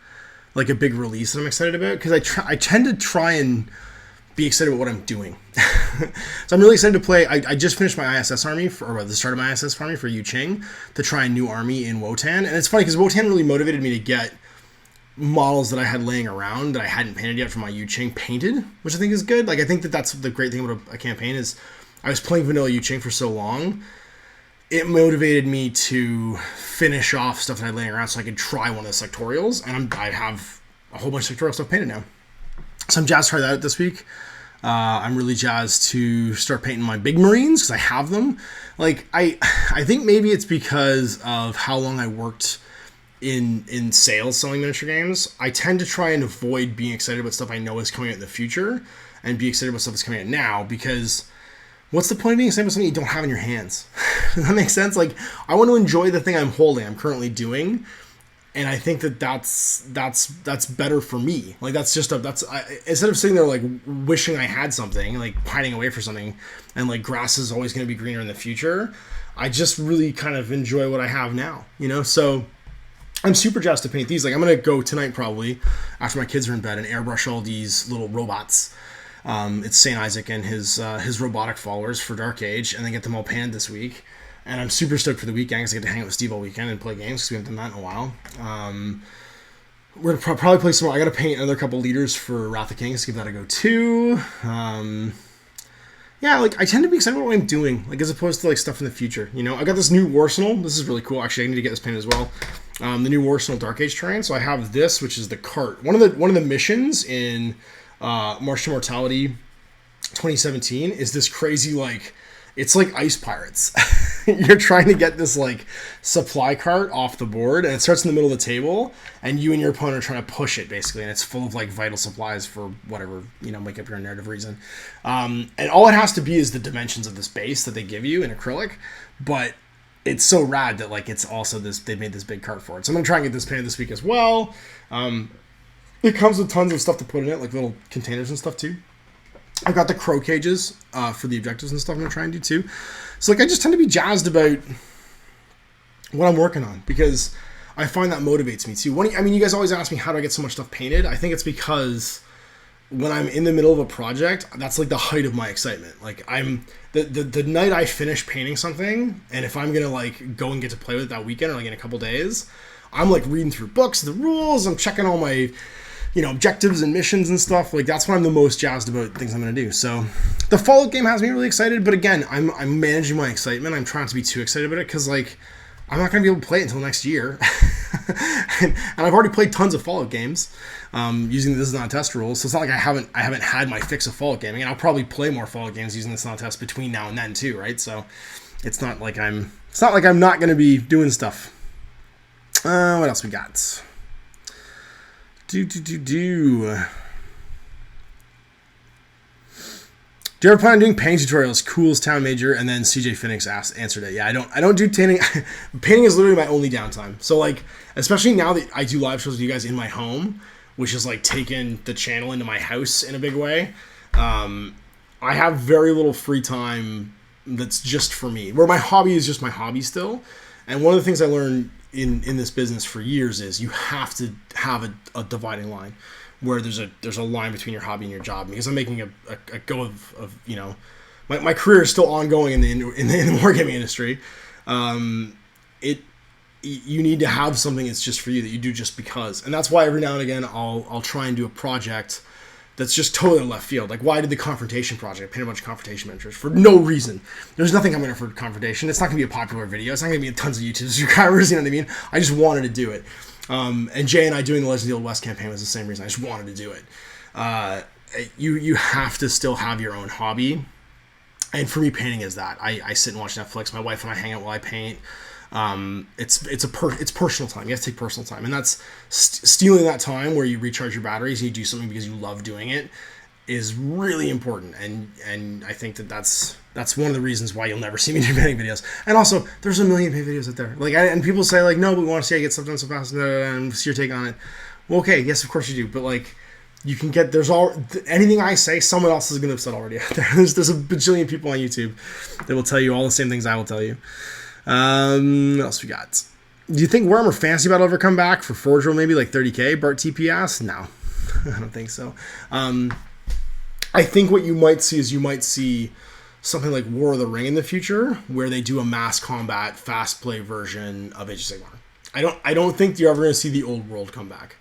like a big release that I'm excited about, because I tend to try and be excited about what I'm doing. So I'm really excited to play. I just finished my ISS army, or the start of my ISS army for Yu Ching, to try a new army in Wotan. And it's funny because Wotan really motivated me to get models that I had laying around that I hadn't painted yet from my Yu Ching painted, which I think is good. Like, I think that's the great thing about a campaign is I was playing vanilla Yu Ching for so long. It motivated me to finish off stuff that I had laying around so I could try one of the sectorials, and I have a whole bunch of sectorial stuff painted now. So I'm jazzed to try that out this week. I'm really jazzed to start painting my big Marines, because I have them. Like, I think maybe it's because of how long I worked in sales selling miniature games. I tend to try and avoid being excited about stuff I know is coming out in the future, and be excited about stuff that's coming out now, because what's the point of being excited about something you don't have in your hands? Does that make sense? Like, I want to enjoy the thing I'm holding, I'm currently doing, and I think that's better for me. Like, instead of sitting there like wishing I had something, like pining away for something, and like grass is always going to be greener in the future, I just really kind of enjoy what I have now, you know? So I'm super jazzed to paint these. Like, I'm going to go tonight probably, after my kids are in bed, and airbrush all these little robots. It's St. Isaac and his robotic followers for Dark Age, and then get them all panned this week. And I'm super stoked for the weekend because I get to hang out with Steve all weekend and play games because we haven't done that in a while. We're going to probably play some more. I got to paint another couple leaders for Wrath of Kings to give that a go too. Yeah, like I tend to be excited about what I'm doing, like as opposed to like stuff in the future. You know, I got this new Warsenal. This is really cool. Actually, I need to get this painted as well. The new Warsenal Dark Age terrain. So I have this, which is the cart. One of the missions in March to Mortality 2017 is this crazy like it's like Ice Pirates. You're trying to get this like supply cart off the board, and it starts in the middle of the table, and you and your opponent are trying to push it basically, and it's full of like vital supplies for whatever, you know, make up your narrative reason. And all it has to be is the dimensions of this base that they give you in acrylic, but it's so rad that like it's also this, they made this big cart for it. So I'm gonna try and get this painted this week as well. It comes with tons of stuff to put in it, like little containers and stuff too. I've got the crow cages for the objectives and stuff I'm going to try and do too. So like I just tend to be jazzed about what I'm working on because I find that motivates me too. You guys always ask me how do I get so much stuff painted? I think it's because when I'm in the middle of a project, that's like the height of my excitement. Like I'm the night I finish painting something, and if I'm going to like go and get to play with it that weekend or like in a couple days, I'm like reading through books, the rules, I'm checking all my objectives and missions and stuff. Like that's when I'm the most jazzed about things I'm going to do. So the Fallout game has me really excited, but again, I'm managing my excitement. I'm trying to be too excited about it because like I'm not going to be able to play it until next year. and I've already played tons of Fallout games using This Is Not a Test rules. So it's not like I haven't had my fix of Fallout gaming, and I'll probably play more Fallout games using This Is Not a Test between now and then too, right? So it's not like I'm not going to be doing stuff. What else we got? Do you ever plan on doing painting tutorials? Cool's Town Major, and then CJ Phoenix answered it. Yeah, I don't do painting. Painting is literally my only downtime. So like, especially now that I do live shows with you guys in my home, which is like taking the channel into my house in a big way. I have very little free time that's just for me, where my hobby is just my hobby still. And one of the things I learned in this business for years is you have to have a dividing line where there's a line between your hobby and your job. Because I'm making a go of my career is still ongoing in the wargaming industry. You need to have something that's just for you, that you do just because. And that's why every now and again I'll try and do a project that's just totally left field. Like, why did the Confrontation project paint a bunch of Confrontation miniatures? For no reason. There's nothing coming in for Confrontation. It's not going to be a popular video. It's not going to be tons of YouTube subscribers, you know what I mean? I just wanted to do it. And Jay and I doing the Legends of the Old West campaign was the same reason. I just wanted to do it. You have to still have your own hobby. And for me, painting is that. I sit and watch Netflix. My wife and I hang out while I paint. It's personal time. You have to take personal time, and that's stealing that time where you recharge your batteries and you do something because you love doing it is really important. And I think that's one of the reasons why you'll never see me do painting videos. And also, there's a million paint videos out there. Like, and people say like, no, but we want to see I get stuff done so fast. And what's your take on it? Well, okay, yes, of course you do, but like, you can get anything I say, someone else is going to have said already out there. There's a bajillion people on YouTube that will tell you all the same things I will tell you. What else we got? Do you think Warhammer Fantasy Battle ever come back for Forge World, maybe like 30k? Bart TPS? No, I don't think so. I think what you might see is something like War of the Ring in the future, where they do a mass combat, fast play version of Age of Sigmar. I don't think you're ever going to see the old world come back,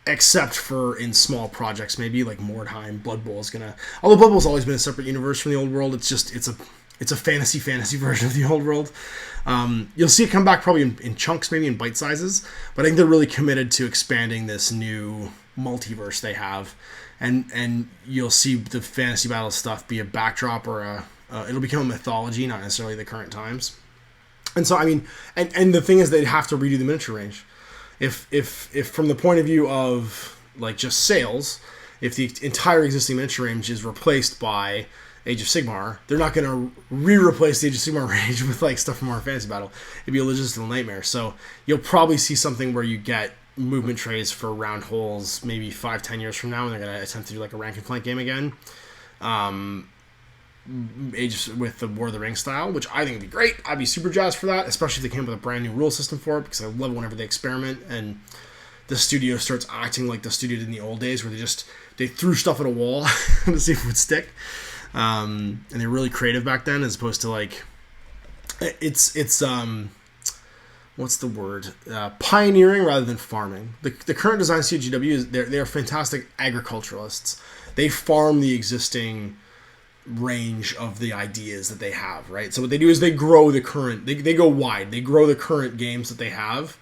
except for in small projects, maybe like Mordheim. Blood Bowl is gonna. Although Blood Bowl's always been a separate universe from the old world, it's a fantasy version of the old world. You'll see it come back probably in chunks, maybe in bite sizes, but I think they're really committed to expanding this new multiverse they have, and you'll see the fantasy battle stuff be a backdrop or it'll become a mythology, not necessarily the current times. And so, I mean, and the thing is, they'd have to redo the miniature range. If from the point of view of like just sales, if the entire existing miniature range is replaced by Age of Sigmar, they're not going to re-replace the Age of Sigmar range with like stuff from our Fantasy Battle. It'd be a logistical nightmare. So you'll probably see something where you get movement trays for round holes maybe 5-10 years from now, and they're going to attempt to do like a rank and flank game again. With the War of the Ring style, which I think would be great. I'd be super jazzed for that, especially if they came up with a brand new rule system for it, because I love whenever they experiment and the studio starts acting like the studio did in the old days, where they threw stuff at a wall to see if it would stick. And they're really creative back then, as opposed to like it's what's the word? Pioneering rather than farming. The current design CGW is they're fantastic agriculturalists. They farm the existing range of the ideas that they have, right? So what they do is they grow the current. They go wide. They grow the current games that they have.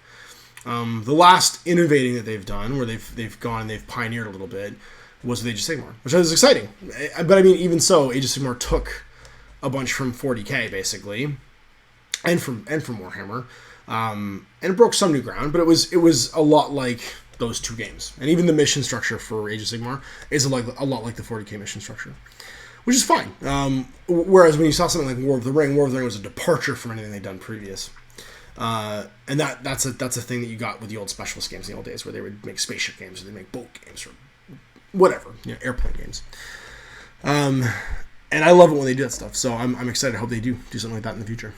The last innovating that they've done, where they've gone and they've pioneered a little bit, was with Age of Sigmar, which was exciting. But I mean, even so, Age of Sigmar took a bunch from 40K basically, and from Warhammer, and it broke some new ground. But it was a lot like those two games, and even the mission structure for Age of Sigmar is a lot like the 40K mission structure, which is fine. Whereas when you saw something like War of the Ring was a departure from anything they'd done previous. And that's a thing that you got with the old specialist games in the old days, where they would make spaceship games or they'd make boat games or whatever, airplane games. And I love it when they do that stuff. So I'm excited. I hope they do something like that in the future.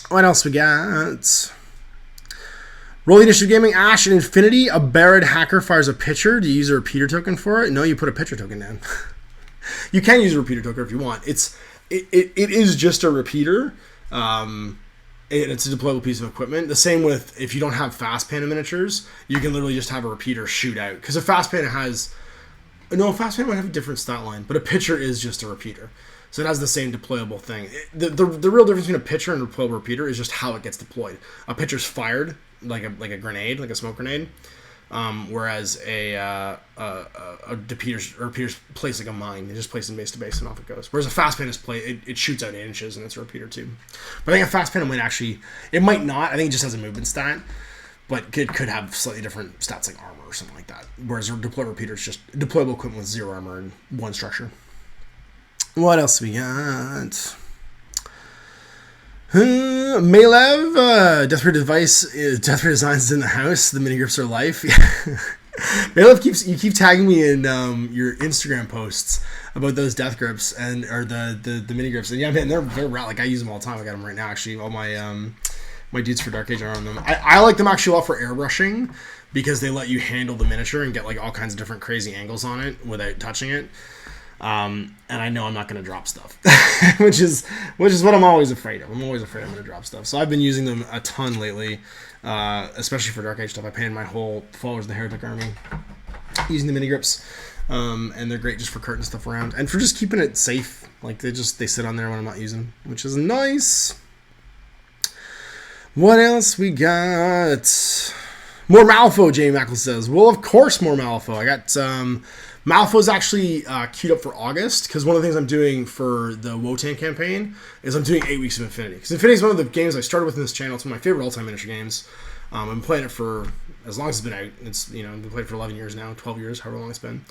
What else we got? Roll Initiative Gaming, Ash and Infinity. A Barad hacker fires a pitcher. Do you use a repeater token for it? No, you put a pitcher token down. You can use a repeater token if you want. It is just a repeater. It's a deployable piece of equipment. The same with if you don't have fast panda miniatures, you can literally just have a repeater shoot out. Because a fast panda might have a different stat line, but a pitcher is just a repeater. So it has the same deployable thing. The real difference between a pitcher and a deployable repeater is just how it gets deployed. A pitcher's fired like a grenade, like a smoke grenade. Whereas a repeater's placed like a mine. They just place it base to base and off it goes. Whereas a fast panda it shoots out 8 inches and it's a repeater too. But I think a fast panda might not. I think it just has a movement stat, but it could have slightly different stats like armor or something like that. Whereas a deployable repeater is just deployable equipment with 0 armor and 1 structure. What else we got? Malev, Deathray Designs is in the house. The minigrips are life. Malev you keep tagging me in your Instagram posts about those death grips or the minigrips. And yeah, man, they're rad. Like I use them all the time. I got them right now. Actually, all my my dudes for Dark Age are on them. I like them actually well for airbrushing because they let you handle the miniature and get like all kinds of different crazy angles on it without touching it. And I know I'm not going to drop stuff, which is what I'm always afraid of. I'm always afraid I'm going to drop stuff. So I've been using them a ton lately, especially for Dark Age stuff. I painted my whole Followers of the Heretic army using the mini grips, and they're great just for curtain stuff around and for just keeping it safe. Like they sit on there when I'm not using them, which is nice. What else we got? More Malifaux, Jamie Mackle says. Well, of course, more Malifaux. I got Malifaux's actually queued up for August because one of the things I'm doing for the Wotan campaign is I'm doing 8 Weeks of Infinity. Because Infinity is one of the games I started with in this channel. It's one of my favorite all-time miniature games. I've been playing it for as long as it's been out. It's I've been playing it for 11 years now, 12 years, however long it's been.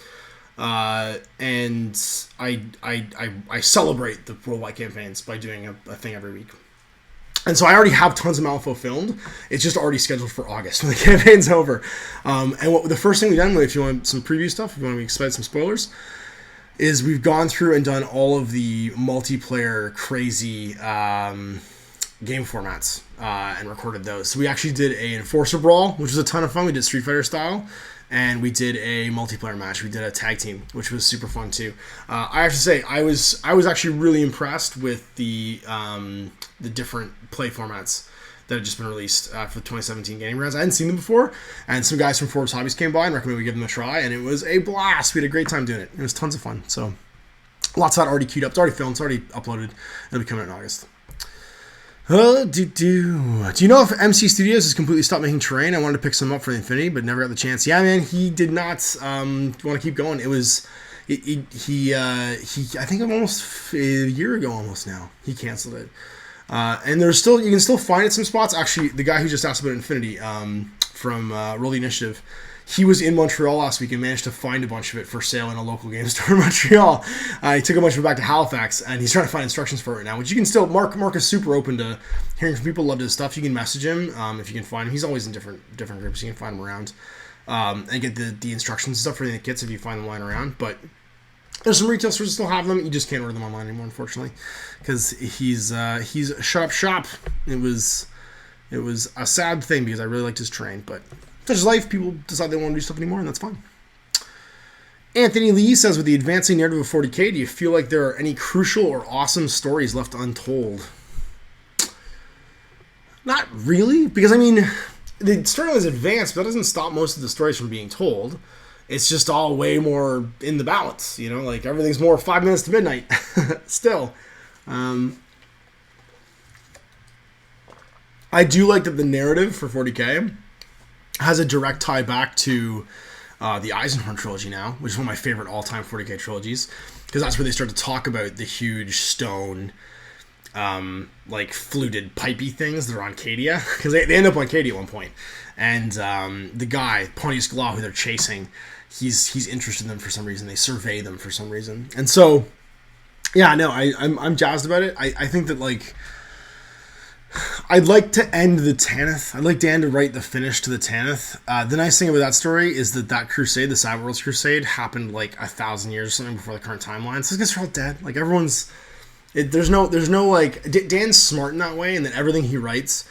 And I celebrate the worldwide campaigns by doing a thing every week. And so I already have tons of Malifaux filmed. It's just already scheduled for August when the campaign's over. And the first thing we've done, if you want some preview stuff, if you want to expect some spoilers, is we've gone through and done all of the multiplayer crazy game formats and recorded those. So we actually did an Enforcer Brawl, which was a ton of fun. We did Street Fighter style. And we did a multiplayer match. We did a tag team, which was super fun too. I have to say, I was actually really impressed with the different play formats that had just been released for the 2017 Gaming Rounds. I hadn't seen them before, and some guys from Forbes Hobbies came by and recommended we give them a try, and it was a blast. We had a great time doing it. It was tons of fun. So lots of that already queued up. It's already filmed. It's already uploaded. It'll be coming out in August. Do you know if MC Studios has completely stopped making terrain? I wanted to pick some up for the Infinity, but never got the chance. Yeah, man, he did not want to keep going. I think almost a year ago, almost now, he canceled it. And you can still find it in some spots. Actually, the guy who just asked about Infinity from Roll the Initiative, he was in Montreal last week and managed to find a bunch of it for sale in a local game store in Montreal. He took a bunch of it back to Halifax, and he's trying to find instructions for it now, which you can still... Mark is super open to hearing from people. Loved his stuff. You can message him if you can find him. He's always in different groups. You can find him around and get the instructions and stuff for the kits if you find them lying around. But there's some retail stores that still have them. You just can't order them online anymore, unfortunately, because he's shut up shop. It was a sad thing because I really liked his terrain, but... Such as life, people decide they don't want to do stuff anymore, and that's fine. Anthony Lee says, with the advancing narrative of 40K, do you feel like there are any crucial or awesome stories left untold? Not really, because I mean, the storyline is advanced, but that doesn't stop most of the stories from being told. It's just all way more in the balance, you know, like everything's more 5 minutes to midnight still. I do like that the narrative for 40K has a direct tie back to the Eisenhorn trilogy now, which is one of my favorite all-time 40K trilogies, because that's where they start to talk about the huge stone, like fluted pipey things that are on Cadia, because they end up on Cadia at one point, and the guy Pontius Glau, who they're chasing, he's interested in them for some reason. They survey them for some reason, and so yeah, no, I'm jazzed about it. I think that like I'd like to end the Tanith. I'd like Dan to write the finish to the Tanith. The nice thing about that story is that crusade, the Cyberworlds crusade, happened like 1,000 years or something before the current timeline. So I guess they're all dead. Like everyone's, there's no like Dan's smart in that way, and that everything he writes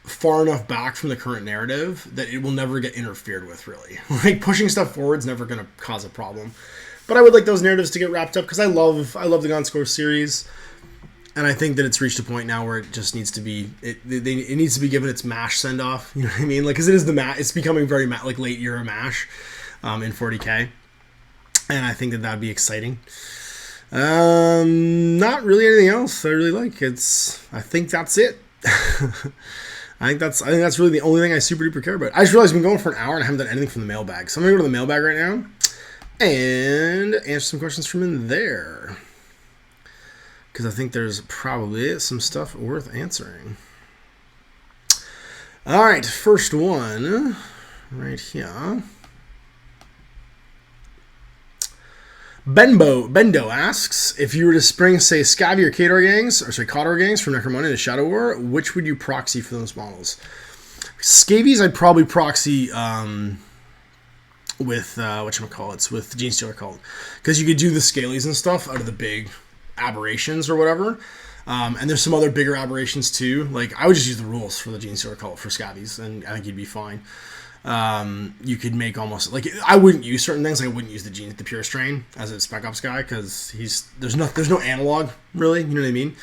far enough back from the current narrative that it will never get interfered with. Really, like pushing stuff forward is never going to cause a problem. But I would like those narratives to get wrapped up because I love the Gonskor series. And I think that it's reached a point now where it just needs to be it needs to be given its MASH send off. You know what I mean? Like, because it is it's becoming very like late era MASH in 40K, and I think that that'd be exciting. Not really anything else I really like. I think that's it. I think that's really the only thing I super duper care about. I just realized I've been going for an hour and I haven't done anything from the mailbag, so I'm gonna go to the mailbag right now and answer some questions from in there, because I think there's probably some stuff worth answering. All right, first one right here. Bendo asks, if you were to spring, say, Scabby or Khador gangs from Necromunda to Shadow War, which would you proxy for those models? Scabies, I'd probably proxy with with Genestealer Cult, because you could do the Scalies and stuff out of the big aberrations or whatever, and there's some other bigger aberrations too. Like, I would just use the rules for the Genestealer Cult for Scabies, and I think you'd be fine. You could make almost like, I wouldn't use certain things. Like, I wouldn't use the Pure Strain as a Spec Ops guy, because there's no analog really. You know what I mean?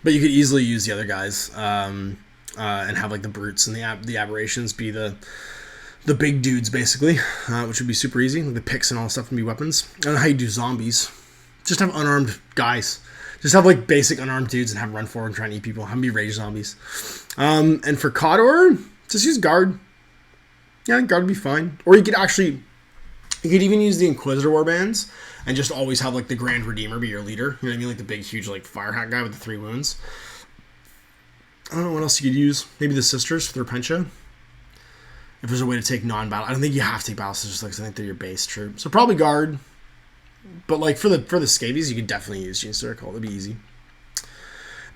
But you could easily use the other guys and have like the brutes and the aberrations be the big dudes basically, which would be super easy. Like the picks and all that stuff can be weapons. I don't know how you do zombies. Just have unarmed guys. Just have like basic unarmed dudes and have them run forward and try and eat people. Have them be rage zombies. And for Khador, just use guard. Yeah, guard would be fine. Or you could even use the Inquisitor warbands and just always have like the Grand Redeemer be your leader. You know what I mean? Like the big, huge like fire hat guy with the 3 wounds. I don't know what else you could use. Maybe the Sisters for their Pencha. If there's a way to take non-battle. I don't think you have to take battle sisters, because I think they're your base troop. So probably guard. But like for the scabies, you could definitely use Genestealer Cult. That'd be easy.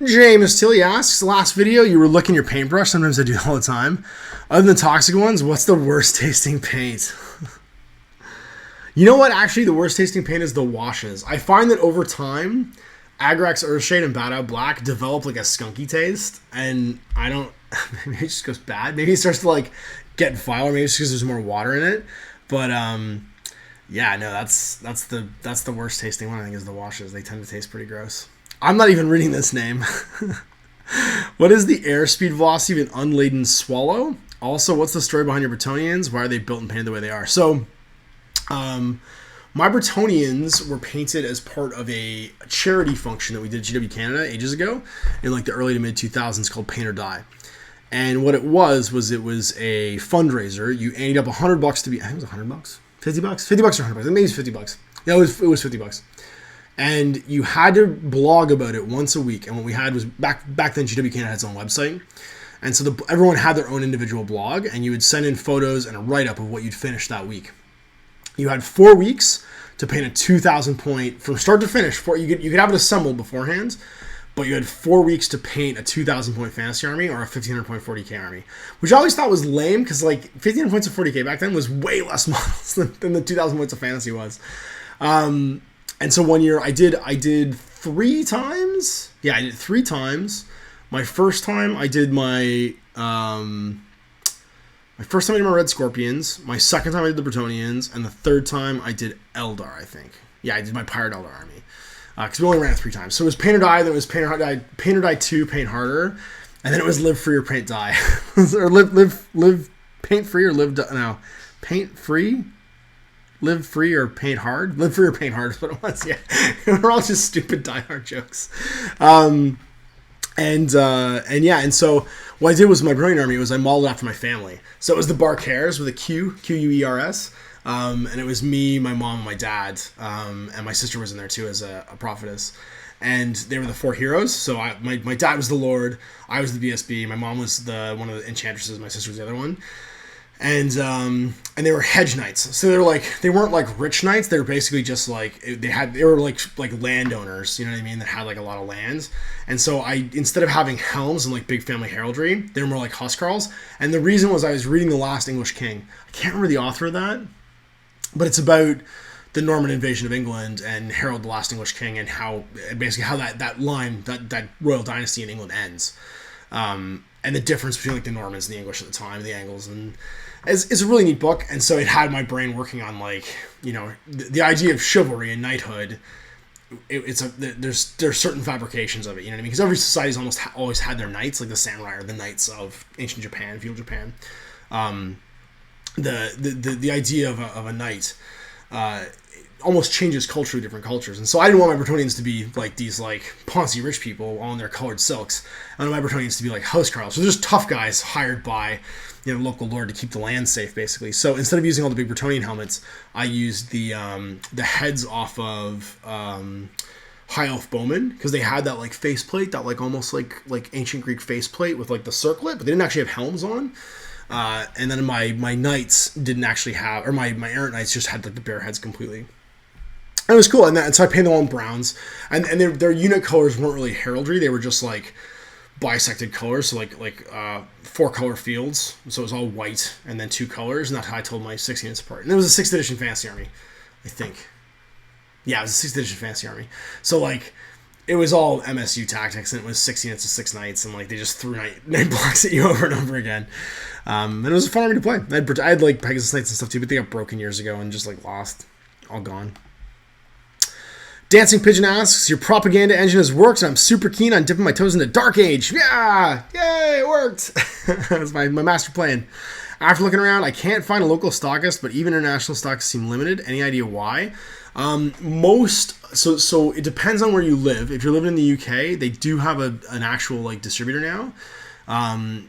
James Tilly asks, last video you were licking your paintbrush. Sometimes I do that all the time. Other than the toxic ones, what's the worst tasting paint? You know what? Actually, the worst tasting paint is the washes. I find that over time, Agrax Earthshade and Bad Out Black develop like a skunky taste, and I don't. Maybe it just goes bad. Maybe it starts to like get foul, or maybe it's because there's more water in it. But yeah, no, that's the worst tasting one. I think is the washes. They tend to taste pretty gross. I'm not even reading this name. What is the airspeed velocity of an unladen swallow? Also, what's the story behind your Bretonians? Why are they built and painted the way they are? So, my Bretonians were painted as part of a charity function that we did at GW Canada ages ago, in like the early to mid 2000s, called Paint or Die. And what it was a fundraiser. You ended up $100 to be. I think it was $100. $50? $50 or $100? Maybe it's $50. Yeah, it was $50. And you had to blog about it once a week. And what we had was back then, GW Canada had its own website, and so everyone had their own individual blog, and you would send in photos and a write up of what you'd finished that week. You had 4 weeks to paint a 2,000 point from start to finish. You could have it assembled beforehand, but you had 4 weeks to paint a 2,000 point fantasy army or a 1,500 point 40k army, which I always thought was lame, because like 1,500 points of 40k back then was way less models than the 2,000 points of fantasy was. And so one year I did 3 times. Yeah, I did 3 times. My first time I did my Red Scorpions. My second time I did the Bretonians, and the third time I did Eldar, I think. Yeah, I did my Pirate Eldar army. Because we only ran it 3 times. So it was Paint or Die, then it was Paint or Die 2, Paint Harder, And then it was live free or paint die. Or live paint free or no. Paint free? Live free or paint hard? Live free or paint hard is what it was, yeah. We're all just stupid Die Hard jokes. And so what I did was my Brilliant Army was I modeled after my family. So it was the Barquers with a Q, Quers. And it was me, my mom, and my dad. And my sister was in there too as a prophetess. And they were the 4 heroes. So my dad was the Lord, I was the BSB, my mom was one of the enchantresses, my sister was the other one. And they were hedge knights. So they weren't like rich knights. They were basically just like they were like landowners, you know what I mean, that had like a lot of land. And so instead of having helms and like big family heraldry, they were more like huscarls. And the reason was I was reading The Last English King. I can't remember the author of that, but it's about the Norman invasion of England and Harold the Last English King and how that line, that royal dynasty in England ends. And the difference between like the Normans and the English at the time, the Angles, and it's a really neat book. And so it had my brain working on like, you know, the idea of chivalry and knighthood. There's certain fabrications of it, you know what I mean? Because every society's always had their knights, like the samurai or the knights of ancient Japan, feudal Japan. The idea of a knight almost changes culture to different cultures. And so I didn't want my Bretonians to be like these like Ponzi rich people all in their colored silks. I wanted my Bretonians to be like housecarls. So they're just tough guys hired by, you know, local lord to keep the land safe, basically. So instead of using all the big Bretonian helmets, I used the heads off of High Elf Bowmen, because they had that like faceplate, that like almost like ancient Greek faceplate with like the circlet, but they didn't actually have helms on. And then my knights didn't actually have, or my errant knights just had like the bare heads completely. And it was cool, and so I painted them all in browns, and their unit colors weren't really heraldry; they were just like bisected colors, so like 4 color fields. So it was all white and then 2 colors, and that's how I told my 6 units apart. And it was a 6th edition fantasy army, I think. Yeah, it was a 6th edition fantasy army. So like it was all MSU tactics, and it was 6 units of 6 knights, and like they just threw night blocks at you over and over again. And it was a fun army to play. I had like Pegasus Knights and stuff too, but they got broken years ago and just like lost, all gone. Dancing Pigeon asks, your propaganda engine has worked, and I'm super keen on dipping my toes into Dark Age. Yeah! Yay, it worked! That's my master plan. After looking around, I can't find a local stockist, but even international stockists seem limited. Any idea why? So it depends on where you live. If you're living in the UK, they do have an actual like distributor now.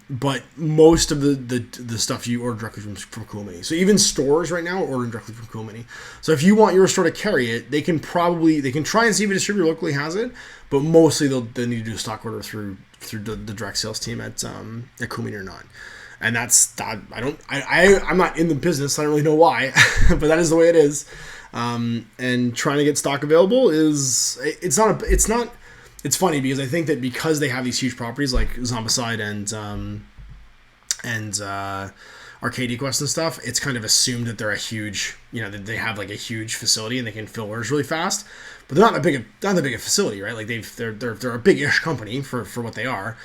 But most of the stuff you order directly from Cool Mini. So even stores right now are ordering directly from Cool Mini. So if you want your store to carry it, they can try and see if a distributor locally has it, but mostly they'll need to do a stock order through the direct sales team at Cool Mini or not. And that's that. I'm not in the business. I don't really know why, but that is the way it is. And trying to get stock available it's funny because I think that because they have these huge properties like Zombicide and Arcadia Quest and stuff, it's kind of assumed that they're a huge, you know, that they have like a huge facility and they can fill orders really fast. But they're not that big a facility, right? Like they're a big-ish company for what they are.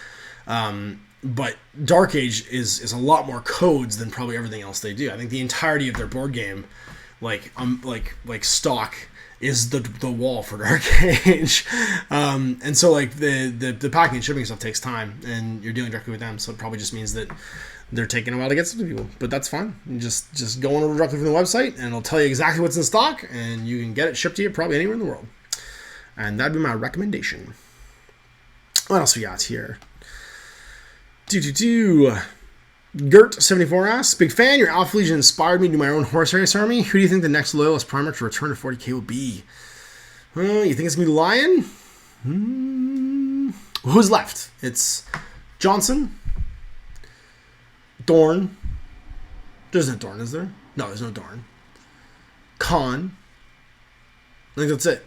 But Dark Age is a lot more codes than probably everything else they do. I think the entirety of their board game, like stock, is the wall for Dark Age. And so like the packing and shipping stuff takes time, and you're dealing directly with them, so it probably just means that they're taking a while to get stuff to people. But that's fine. You just go on over directly from the website, and it'll tell you exactly what's in stock, and you can get it shipped to you probably anywhere in the world. And that'd be my recommendation. What else we got here? Gert74 asks, big fan, your Alpha Legion inspired me to do my own horse race army. Who do you think the next loyalist primer to return to 40k will be? You think it's going to be Lion? Who's left? It's Johnson, Dorn. There's no Dorn, is there? No, there's no Dorn. Khan. I think that's it.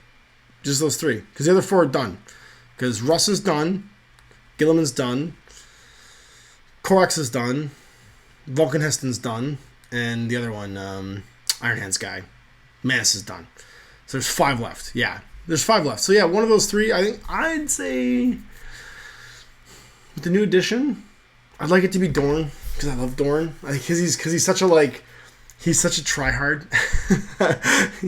Just those 3. Because the other 4 are done. Because Russ is done. Gilliman's done. Corax is done. Vulcan Heston's done. And the other one, Iron Hands guy. Manus is done. So there's 5 left. Yeah. There's 5 left. So yeah, one of those 3, I think I'd say with the new edition, I'd like it to be Dorn. Because I love Dorn. Because he's such a he's such a tryhard.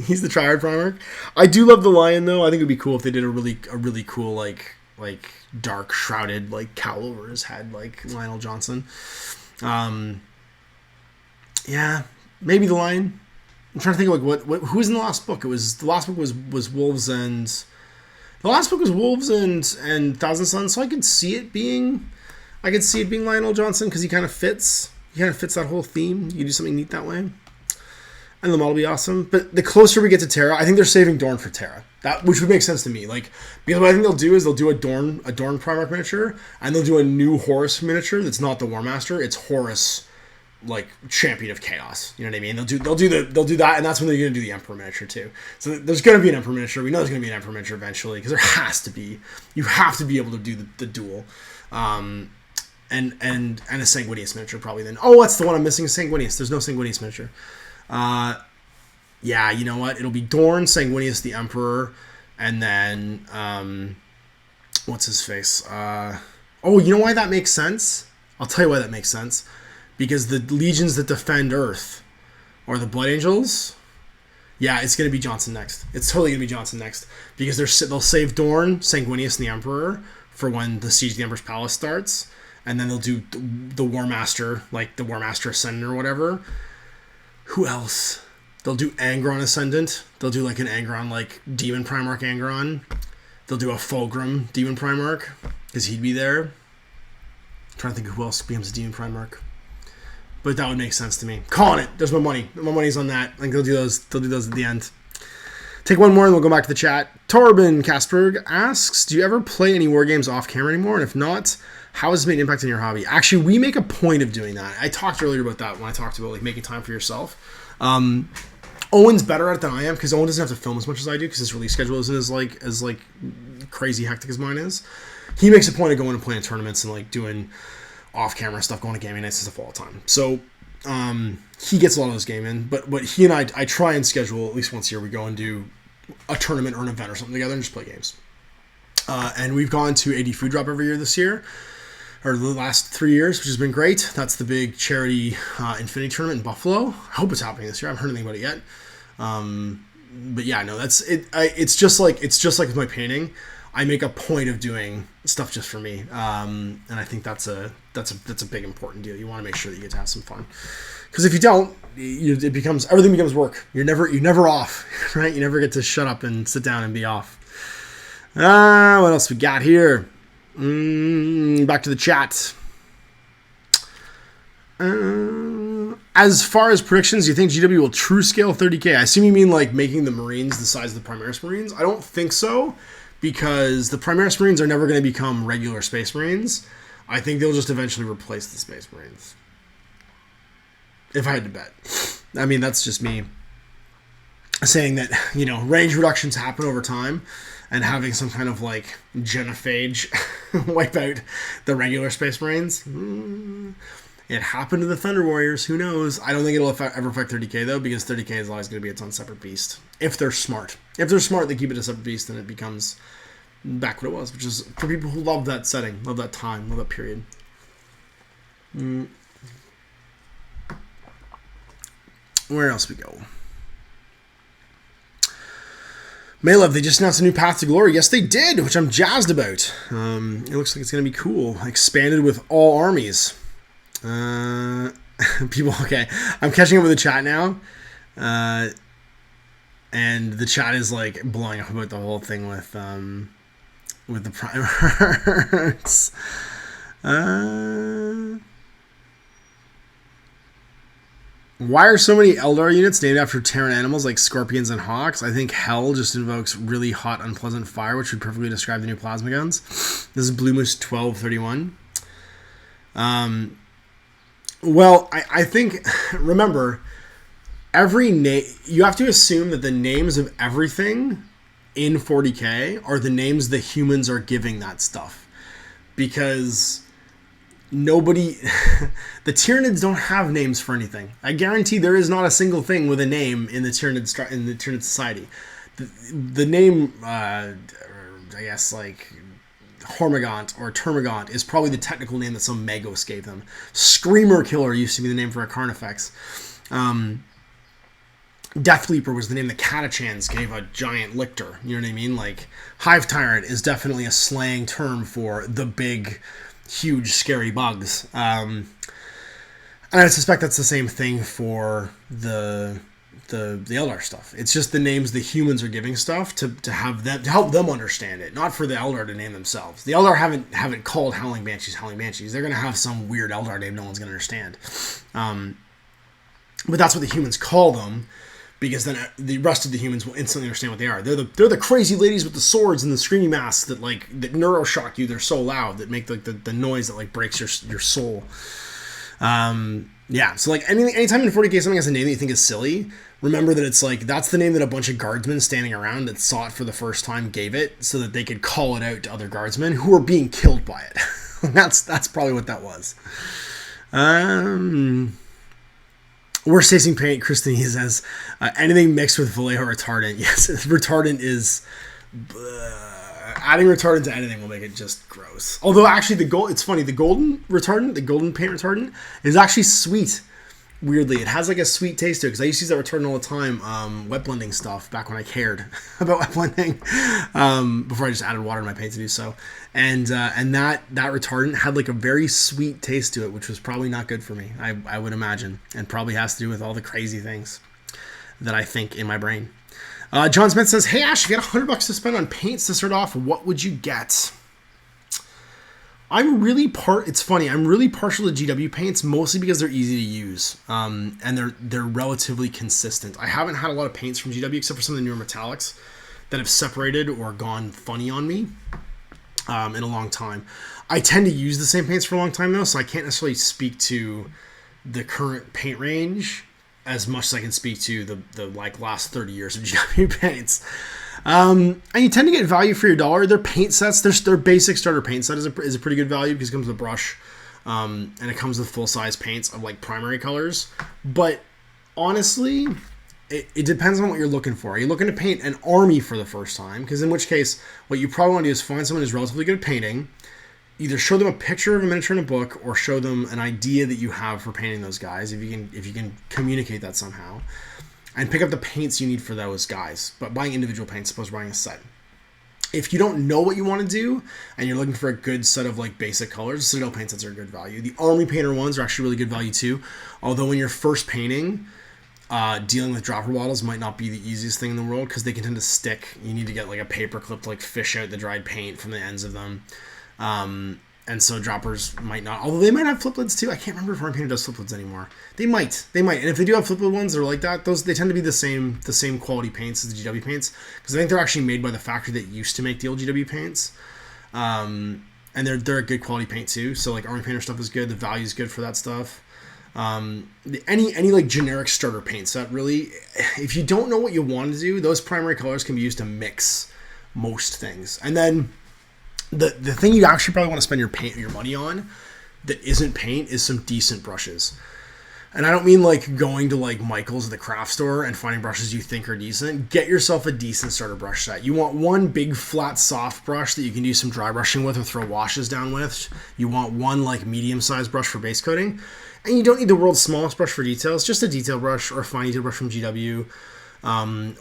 He's the tryhard primer. I do love the Lion though. I think it'd be cool if they did a really cool like like dark shrouded like cowl over his head like Lionel Johnson. Yeah, maybe the Lion. I'm trying to think of like what who was in the last book. The last book was Wolves and Thousand Suns, so I could see it being Lionel Johnson because he kind of fits that whole theme. You do something neat that way. And the model will be awesome. But the closer we get to Terra, I think they're saving Dorn for Terra. Which would make sense to me. Like, because what I think they'll do is they'll do a Dorn Primarch miniature, and they'll do a new Horus miniature that's not the War Master. It's Horus, like Champion of Chaos. You know what I mean? They'll do that, and that's when they're gonna do the Emperor miniature too. So there's gonna be an Emperor miniature. We know there's gonna be an Emperor miniature eventually because there has to be. You have to be able to do the duel. And a Sanguinius miniature probably then. Oh, that's the one I'm missing. Sanguinius. There's no Sanguinius miniature. Yeah, you know what? It'll be Dorn, Sanguinius, the Emperor, and then what's his face? You know why that makes sense? I'll tell you why that makes sense. Because the legions that defend Earth are the Blood Angels. Yeah, it's gonna be Johnson next. It's totally gonna be Johnson next because they'll save Dorn, Sanguinius, and the Emperor for when the Siege of the Emperor's Palace starts, and then they'll do the War Master, like the War Master Ascendant or whatever. Who else? They'll do Angron Ascendant. They'll do like an Angron, like Demon Primarch Angron. They'll do a Fulgrim Demon Primarch because he'd be there. I'm trying to think of who else becomes a Demon Primarch. But that would make sense to me. Calling it. There's my money. My money's on that. I think they'll do those. They'll do those at the end. Take one more and we'll go back to the chat. Torben Kasperg asks, do you ever play any war games off camera anymore? And if not, how has it made an impact on your hobby? Actually, we make a point of doing that. I talked earlier about that when I talked about like making time for yourself. Owen's better at it than I am because Owen doesn't have to film as much as I do because his release schedule isn't as crazy hectic as mine is. He makes a point of going and playing tournaments and like doing off-camera stuff, going to gaming nights and stuff all the time. So he gets a lot of those game in, but he and I try and schedule at least once a year. We go and do a tournament or an event or something together and just play games. And we've gone to AD Food Drop every year this year, or the last 3 years, which has been great. That's the big charity Infinity tournament in Buffalo. I hope it's happening this year. I haven't heard anything about it yet. But yeah, no, that's it. It's just like with my painting. I make a point of doing stuff just for me, and I think that's a big important deal. You want to make sure that you get to have some fun, because if you don't, everything becomes work. You're never off, right? You never get to shut up and sit down and be off. What else we got here? Back to the chat. As far as predictions, do you think GW will true scale 30k? I assume you mean like making the Marines the size of the Primaris Marines. I don't think so, because the Primaris Marines are never going to become regular Space Marines. I think they'll just eventually replace the Space Marines. If I had to bet. I mean, that's just me saying that, range reductions happen over time, and having some kind of like genophage wipe out the regular Space Marines. It happened to the Thunder Warriors. Who knows? I don't think it'll ever affect 30k though, because 30k is always going to be its own separate beast. If they're smart. If they're smart, they keep it a separate beast, and it becomes back what it was, which is for people who love that setting, love that time, love that period. Where else we go? Malev, they just announced a new Path to Glory. Yes, they did, which I'm jazzed about. It looks like it's going to be cool. Expanded with all armies. People, okay. I'm catching up with the chat now. And the chat is like blowing up about the whole thing with the primers. Why are so many Eldar units named after Terran animals like scorpions and hawks? I think Hell just invokes really hot, unpleasant fire, which would perfectly describe the new plasma guns. This is Blue Moose 1231. Well, I think, remember, every name, you have to assume that the names of everything in 40k are the names the humans are giving that stuff. Because nobody, the Tyranids don't have names for anything. I guarantee there is not a single thing with a name in the Tyranid society. The name, I guess, like Hormigaunt or Termagant is probably the technical name that some Magos gave them. Screamer Killer used to be the name for a Carnifex. Deathleaper was the name the Catachans gave a giant lictor. You know what I mean? Like, Hive Tyrant is definitely a slang term for the big, huge, scary bugs. And I suspect that's the same thing for the Eldar stuff. It's just the names the humans are giving stuff to help them understand it, not for the Eldar to name themselves. The Eldar haven't called Howling Banshees Howling Banshees. They're going to have some weird Eldar name no one's going to understand. But that's what the humans call them, because then the rest of the humans will instantly understand what they are. They're the crazy ladies with the swords and the screamy masks that neuroshock you. They're so loud that make the noise that like breaks your soul. Yeah, so like anytime in 40k something has a name that you think is silly, remember that it's like that's the name that a bunch of guardsmen standing around that saw it for the first time gave it, so that they could call it out to other guardsmen who were being killed by it. That's probably what that was. Worst tasting paint, Christine says, anything mixed with Vallejo retardant. Yes, retardant is... adding retardant to anything will make it just gross. Although, actually, it's funny, the golden retardant, the golden paint retardant, is actually sweet. Weirdly, it has like a sweet taste to it, because I used to use that retardant all the time, wet blending stuff, back when I cared about wet blending, before I just added water to my paint to do so. And that retardant had like a very sweet taste to it, which was probably not good for me, I would imagine, and probably has to do with all the crazy things that I think in my brain. John Smith says, hey Ash, if you had $100 to spend on paints to start off, what would you get? It's funny, I'm really partial to GW paints, mostly because they're easy to use, and they're relatively consistent. I haven't had a lot of paints from GW, except for some of the newer metallics that have separated or gone funny on me in a long time. I tend to use the same paints for a long time, though, so I can't necessarily speak to the current paint range as much as I can speak to the like last 30 years of GW paints. And you tend to get value for your dollar. Their paint sets, their basic starter paint set is a pretty good value, because it comes with a brush, and it comes with full-size paints of like primary colors. But honestly, it depends on what you're looking for. Are you looking to paint an army for the first time? Because in which case, what you probably want to do is find someone who's relatively good at painting, either show them a picture of a miniature in a book, or show them an idea that you have for painting those guys, if you can communicate that somehow, and pick up the paints you need for those guys. But buying individual paints as opposed to buying a set. If you don't know what you want to do, and you're looking for a good set of like basic colors, Citadel paint sets are a good value. The Army Painter ones are actually really good value too, although when you're first painting, dealing with dropper bottles might not be the easiest thing in the world, because they can tend to stick. You need to get like a paper clip to like fish out the dried paint from the ends of them. And so droppers might not, although they might have flip lids too. I can't remember if Army Painter does flip lids anymore. They might. And if they do have flip lid ones that are like that, they tend to be the same quality paints as the GW paints, because I think they're actually made by the factory that used to make the old GW paints. And they're a good quality paint too. So like Army Painter stuff is good. The value is good for that stuff. Any like generic starter paint set, really, if you don't know what you want to do, those primary colors can be used to mix most things. And then the thing you actually probably want to spend your money on that isn't paint is some decent brushes. And I don't mean like going to like Michael's at the craft store and finding brushes you think are decent. Get yourself a decent starter brush set. You want one big flat soft brush that you can do some dry brushing with or throw washes down with. You want one like medium sized brush for base coating. And you don't need the world's smallest brush for details. Just a detail brush or a fine detail brush from GW,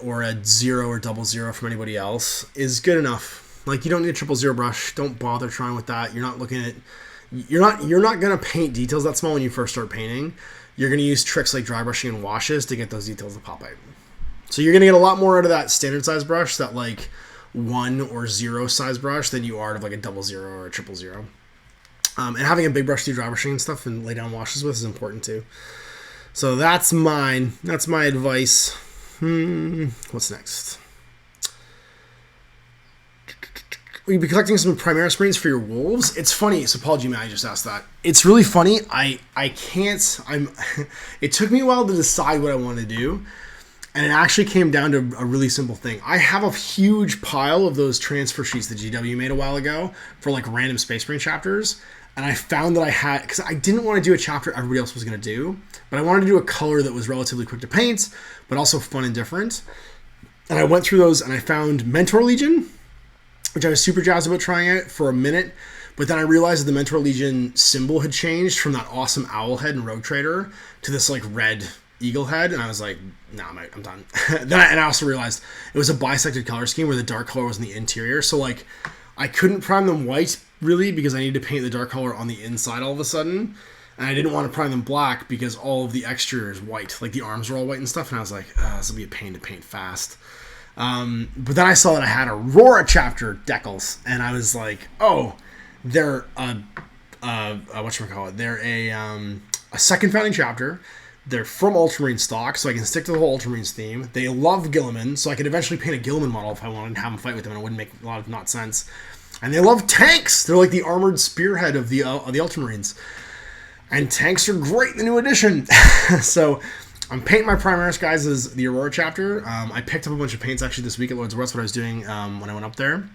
or a 0 or 00 from anybody else is good enough. Like, you don't need a 000 brush. Don't bother trying with that. You're not going to paint details that small when you first start painting. You're going to use tricks like dry brushing and washes to get those details to pop out. So you're going to get a lot more out of that standard size brush, that like 1 or 0 size brush, than you are out of like a 00 or a 000. And having a big brush to do dry brushing and stuff and lay down washes with is important too. So that's mine. That's my advice. What's next? Will you be collecting some Primera screens for your wolves? It's funny. So Paul G. Matt just asked that. It's really funny. I can't. It took me a while to decide what I want to do. And it actually came down to a really simple thing. I have a huge pile of those transfer sheets that GW made a while ago for like random Space Marine chapters. And I found that I had, because I didn't want to do a chapter everybody else was going to do, but I wanted to do a color that was relatively quick to paint, but also fun and different. And I went through those and I found Mentor Legion, which I was super jazzed about trying out for a minute. But then I realized that the Mentor Legion symbol had changed from that awesome owl head and Rogue Trader to this like red eagle head, and I was like, nah, I'm done. And I also realized it was a bisected color scheme where the dark color was in the interior, so like I couldn't prime them white really because I needed to paint the dark color on the inside all of a sudden, and I didn't want to prime them black because all of the exterior is white, like the arms were all white and stuff, and I was like, this will be a pain to paint fast. But then I saw that I had Aurora chapter decals, and I was like, oh, they're whatchamacallit, they're a second founding chapter. They're from Ultramarine stock, so I can stick to the whole Ultramarines theme. They love Guilliman, so I could eventually paint a Guilliman model if I wanted to have them fight with them, and it wouldn't make a lot of not sense. And they love tanks. They're like the armored spearhead of the Ultramarines. And tanks are great in the new edition. So I'm painting my Primaris guys as the Aurora chapter. I picked up a bunch of paints actually this week at Lord's West, what I was doing when I went up there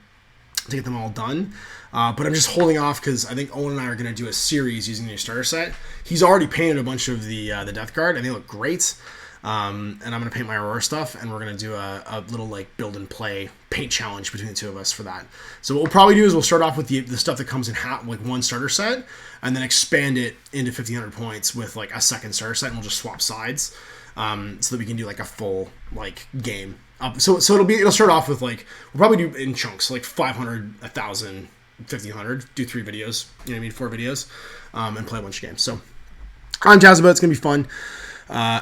to get them all done. But I'm just holding off because I think Owen and I are going to do a series using the starter set. He's already painted a bunch of the Death Guard, and they look great. And I'm going to paint my Aurora stuff, and we're going to do a little like build and play paint challenge between the two of us for that. So what we'll probably do is we'll start off with the stuff that comes in like one starter set, and then expand it into 1,500 points with like a second starter set, and we'll just swap sides so that we can do like a full like game. So it'll start off with like, we'll probably do in chunks, like 500, 1,000, 1,500, do 3 videos, 4 videos, and play a bunch of games. So I'm jazzed about it. It's going to be fun.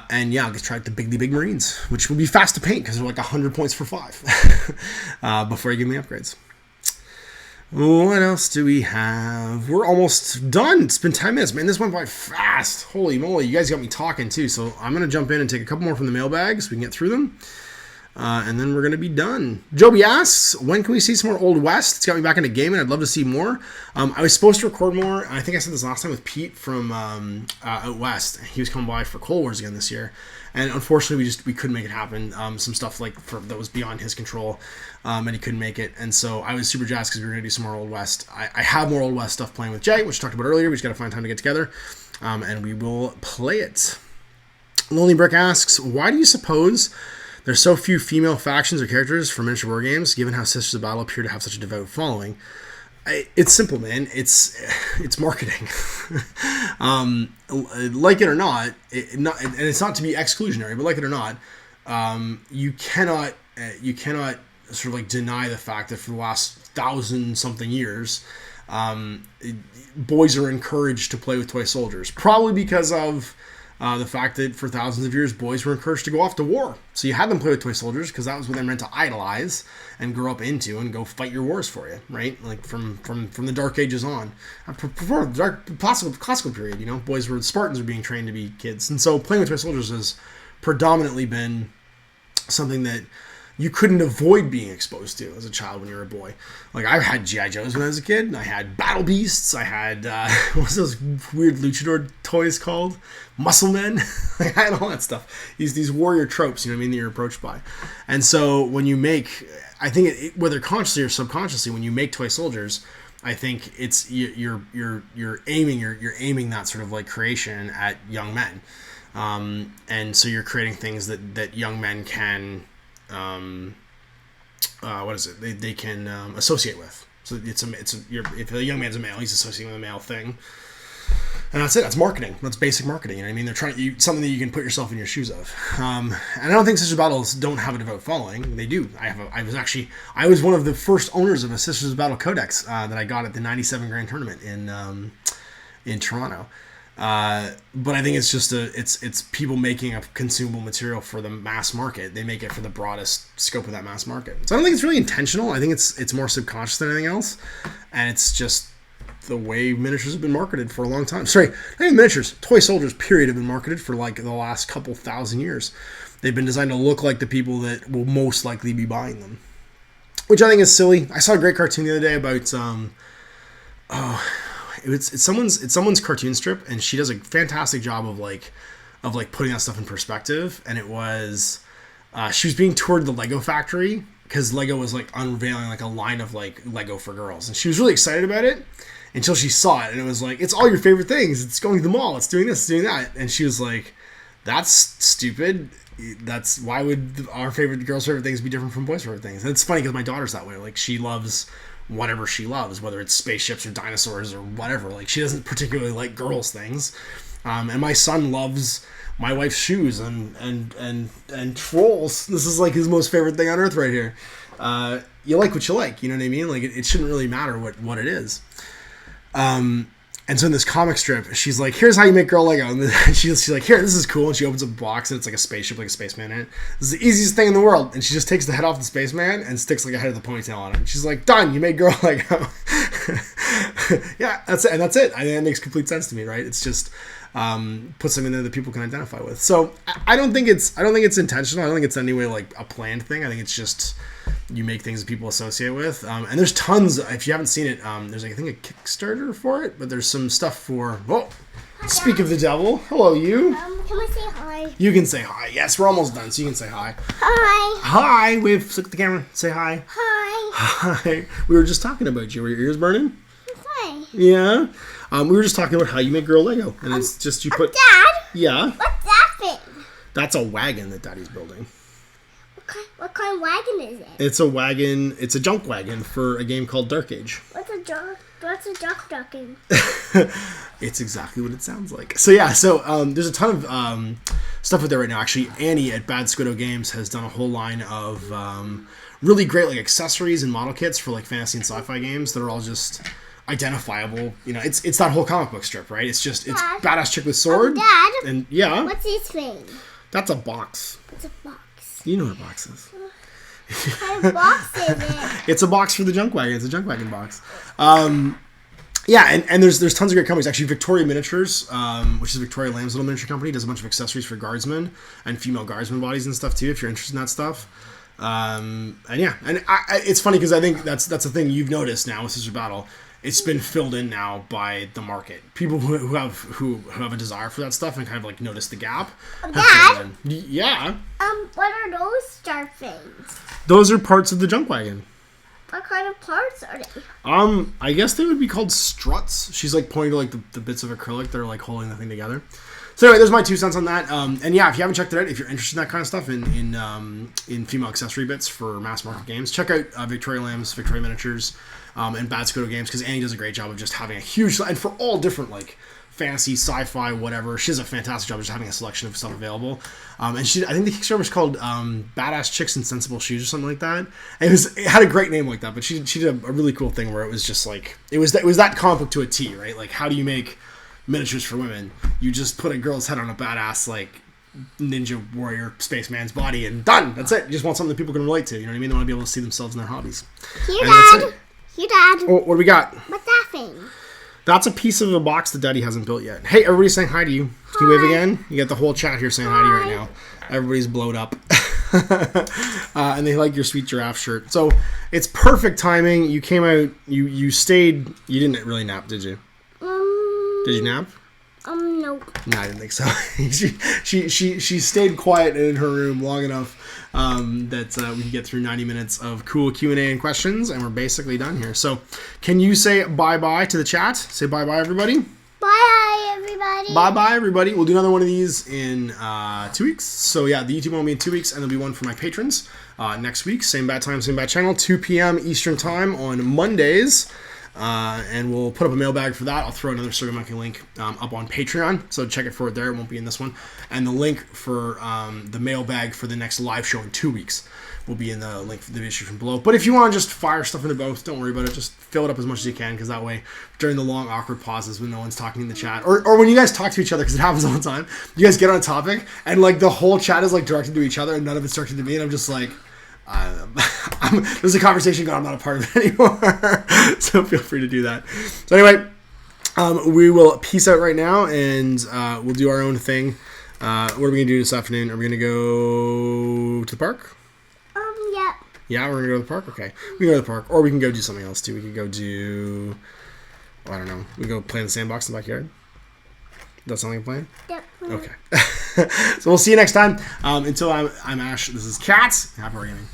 And yeah, I'll get try out the Big Marines, which will be fast to paint because they're like 100 points for 5 before you give me upgrades. What else do we have? We're almost done. It's been 10 minutes. Man, this went by fast. Holy moly. You guys got me talking too. So I'm going to jump in and take a couple more from the mailbag so we can get through them. And then we're going to be done. Joby asks, when can we see some more Old West? It's got me back into gaming. I'd love to see more. I was supposed to record more. I think I said this last time with Pete from out West. He was coming by for Cold Wars again this year. And unfortunately, we couldn't make it happen. Some stuff like that was beyond his control, and he couldn't make it. And so I was super jazzed because we were going to do some more Old West. I have more Old West stuff playing with Jay, which I talked about earlier. We just got to find time to get together, and we will play it. Lonely Brick asks, why do you suppose there's so few female factions or characters for miniature war games, given how Sisters of Battle appear to have such a devout following? It's simple, man. It's marketing. Like it or not, and it's not to be exclusionary, but like it or not, you cannot sort of like deny the fact that for the last 1,000-something years, boys are encouraged to play with toy soldiers, probably because of the fact that for thousands of years, boys were encouraged to go off to war. So you had them play with toy soldiers because that was what they meant to idolize and grow up into and go fight your wars for you, right? Like from the Dark Ages on. I prefer the classical period, boys Spartans were being trained to be kids. And so playing with toy soldiers has predominantly been something that you couldn't avoid being exposed to as a child when you were a boy. Like, I had G.I. Joes when I was a kid. I had Battle Beasts. I had, what was those weird luchador toys called? Muscle Men. I had all that stuff. These warrior tropes, that you're approached by. And so when you make, I think, whether consciously or subconsciously, when you make toy soldiers, I think it's you're aiming that sort of like creation at young men. And so you're creating things that young men can they can associate with. So if a young man's a male, he's associating with a male thing, and that's it. That's marketing. That's basic marketing. They're trying something that you can put yourself in your shoes of. And I don't think Sisters of Battles don't have a devout following. They do. I was one of the first owners of a Sisters of Battle Codex that I got at the '97 Grand Tournament in Toronto. But I think it's just it's people making a consumable material for the mass market. They make it for the broadest scope of that mass market. So I don't think it's really intentional. I think it's more subconscious than anything else, and it's just the way miniatures have been marketed for a long time. Sorry, not even miniatures. Toy soldiers, period, have been marketed for like the last couple thousand years. They've been designed to look like the people that will most likely be buying them, which I think is silly. I saw a great cartoon the other day about It's someone's cartoon strip, and she does a fantastic job of putting that stuff in perspective. And it was she was being toured the Lego factory because Lego was like unveiling like a line of like Lego for girls, and she was really excited about it until she saw it, and it was like, it's all your favorite things. It's going to the mall. It's doing this. It's doing that. And she was like, that's stupid. That's why would our girls' favorite things be different from boys' favorite things? And it's funny because my daughter's that way. Like, she loves whatever she loves, whether it's spaceships or dinosaurs or whatever. Like, she doesn't particularly like girls' things. And my son loves my wife's shoes and trolls. This is like his most favorite thing on earth right here. You like what you like, you know what I mean? Like it shouldn't really matter what it is. And so in this comic strip, she's like, here's how you make girl Lego. And then she's like, here, this is cool. And she opens up a box and it's like a spaceship, like a spaceman in it. This is the easiest thing in the world. And she just takes the head off the spaceman and sticks like a head of the ponytail on it. And she's like, done, you made girl Lego. Yeah, that's it. And that's it. I think that makes complete sense to me, right? It's just put something there that people can identify with. So I don't think it's intentional. I don't think it's in any way like a planned thing. I think it's just you make things that people associate with. And there's tons. If you haven't seen it, there's like I think a Kickstarter for it, but there's some stuff for. Oh, speak of the devil. Hello, you. Can I say hi? You can say hi. Yes, we're almost done, so you can say hi. Hi. Hi. Wave. Look at the camera. Say hi. Hi. Hi. We were just talking about you. Were your ears burning? Hi. Yeah. We were just talking about how you make girl Lego, and it's just you put. Dad. Yeah. What's that thing? That's a wagon that Daddy's building. What kind of wagon is it? It's a wagon. It's a junk wagon for a game called Dark Age. What's a junk ducking? It's exactly what it sounds like. So yeah, there's a ton of stuff out there right now. Actually, Annie at Bad Squiddo Games has done a whole line of really great like accessories and model kits for like fantasy and sci-fi games that are all just identifiable. You know, it's that whole comic book strip, right? It's just it's Dad. badass chick with sword. Dad. And yeah. What's this thing? That's a box. It's a box. You know what a box is. What kind of box is it? It's a box for the junk wagon. It's a junk wagon box. Yeah, and there's tons of great companies. Actually, Victoria Miniatures, which is Victoria Lamb's little miniature company, does a bunch of accessories for guardsmen and female guardsmen bodies and stuff too. If you're interested in that stuff, and yeah, and it's funny because I think that's the thing you've noticed now with Sister Battle. It's been filled in now by the market. People who have a desire for that stuff and kind of like notice the gap. Dad? Yeah. What are those star things? Those are parts of the junk wagon. What kind of parts are they? I guess they would be called struts. She's like pointing to like the bits of acrylic that are like holding the thing together. So anyway, there's my 2 cents on that. And yeah, if you haven't checked it out, if you're interested in that kind of stuff in female accessory bits for mass market games, check out Victoria Lamb's Victoria Miniatures and Bad Squiddo Games, because Annie does a great job of just having a huge, and for all different like fantasy, sci-fi, whatever. She does a fantastic job of just having a selection of stuff available. And I think the Kickstarter was called Badass Chicks in Sensible Shoes or something like that. And it had a great name like that, but she did a really cool thing where it was just like it was that comic book to a T, right? Like, how do you make miniatures for women? You just put a girl's head on a badass like ninja warrior spaceman's body and done. That's it. You just want something that people can relate to. You know what I mean? They want to be able to see themselves in their hobbies. Here, Dad. Here, Dad. Oh, what do we got? What's that thing? That's a piece of a box that Daddy hasn't built yet. Hey, everybody's saying hi to you. Can you wave again? You got the whole chat here saying hi to you right now. Everybody's blowed up. And they like your sweet giraffe shirt. So it's perfect timing. You came out, you stayed, you didn't really nap, did you? Did you nap? Nope. No, I didn't think so. she stayed quiet in her room long enough that we can get through 90 minutes of cool Q&A and questions, and we're basically done here. So can you say bye-bye to the chat? Say bye-bye, everybody. Bye, everybody. Bye-bye, everybody. We'll do another one of these in 2 weeks. So yeah, the YouTube one will be in 2 weeks, and there'll be one for my patrons next week. Same bad time, same bad channel, 2 p.m. Eastern time on Mondays. And we'll put up a mailbag for that. I'll throw another Circle Monkey link up on Patreon, so check it for it there. It won't be in this one. And the link for the mailbag for the next live show in 2 weeks will be in the link for the description below. But if you want to just fire stuff into both, don't worry about it. Just fill it up as much as you can, because that way, during the long, awkward pauses when no one's talking in the chat, or when you guys talk to each other, because it happens all the time, you guys get on a topic, and like the whole chat is like directed to each other, and none of it's directed to me, and I'm just like... there's a conversation going on. I'm not a part of it anymore. So feel free to do that. So anyway, we will peace out right now, and we'll do our own thing. What are we going to do this afternoon? Are we going to go to the park? Yeah. Yeah, we're going to go to the park? Okay. We can go to the park. Or we can go do something else, too. We could go do... I don't know. We go play in the sandbox in the backyard? That sound like a plan? Yep. Okay. So we'll see you next time. Until I'm Ash, this is Kat. Happy wargaming.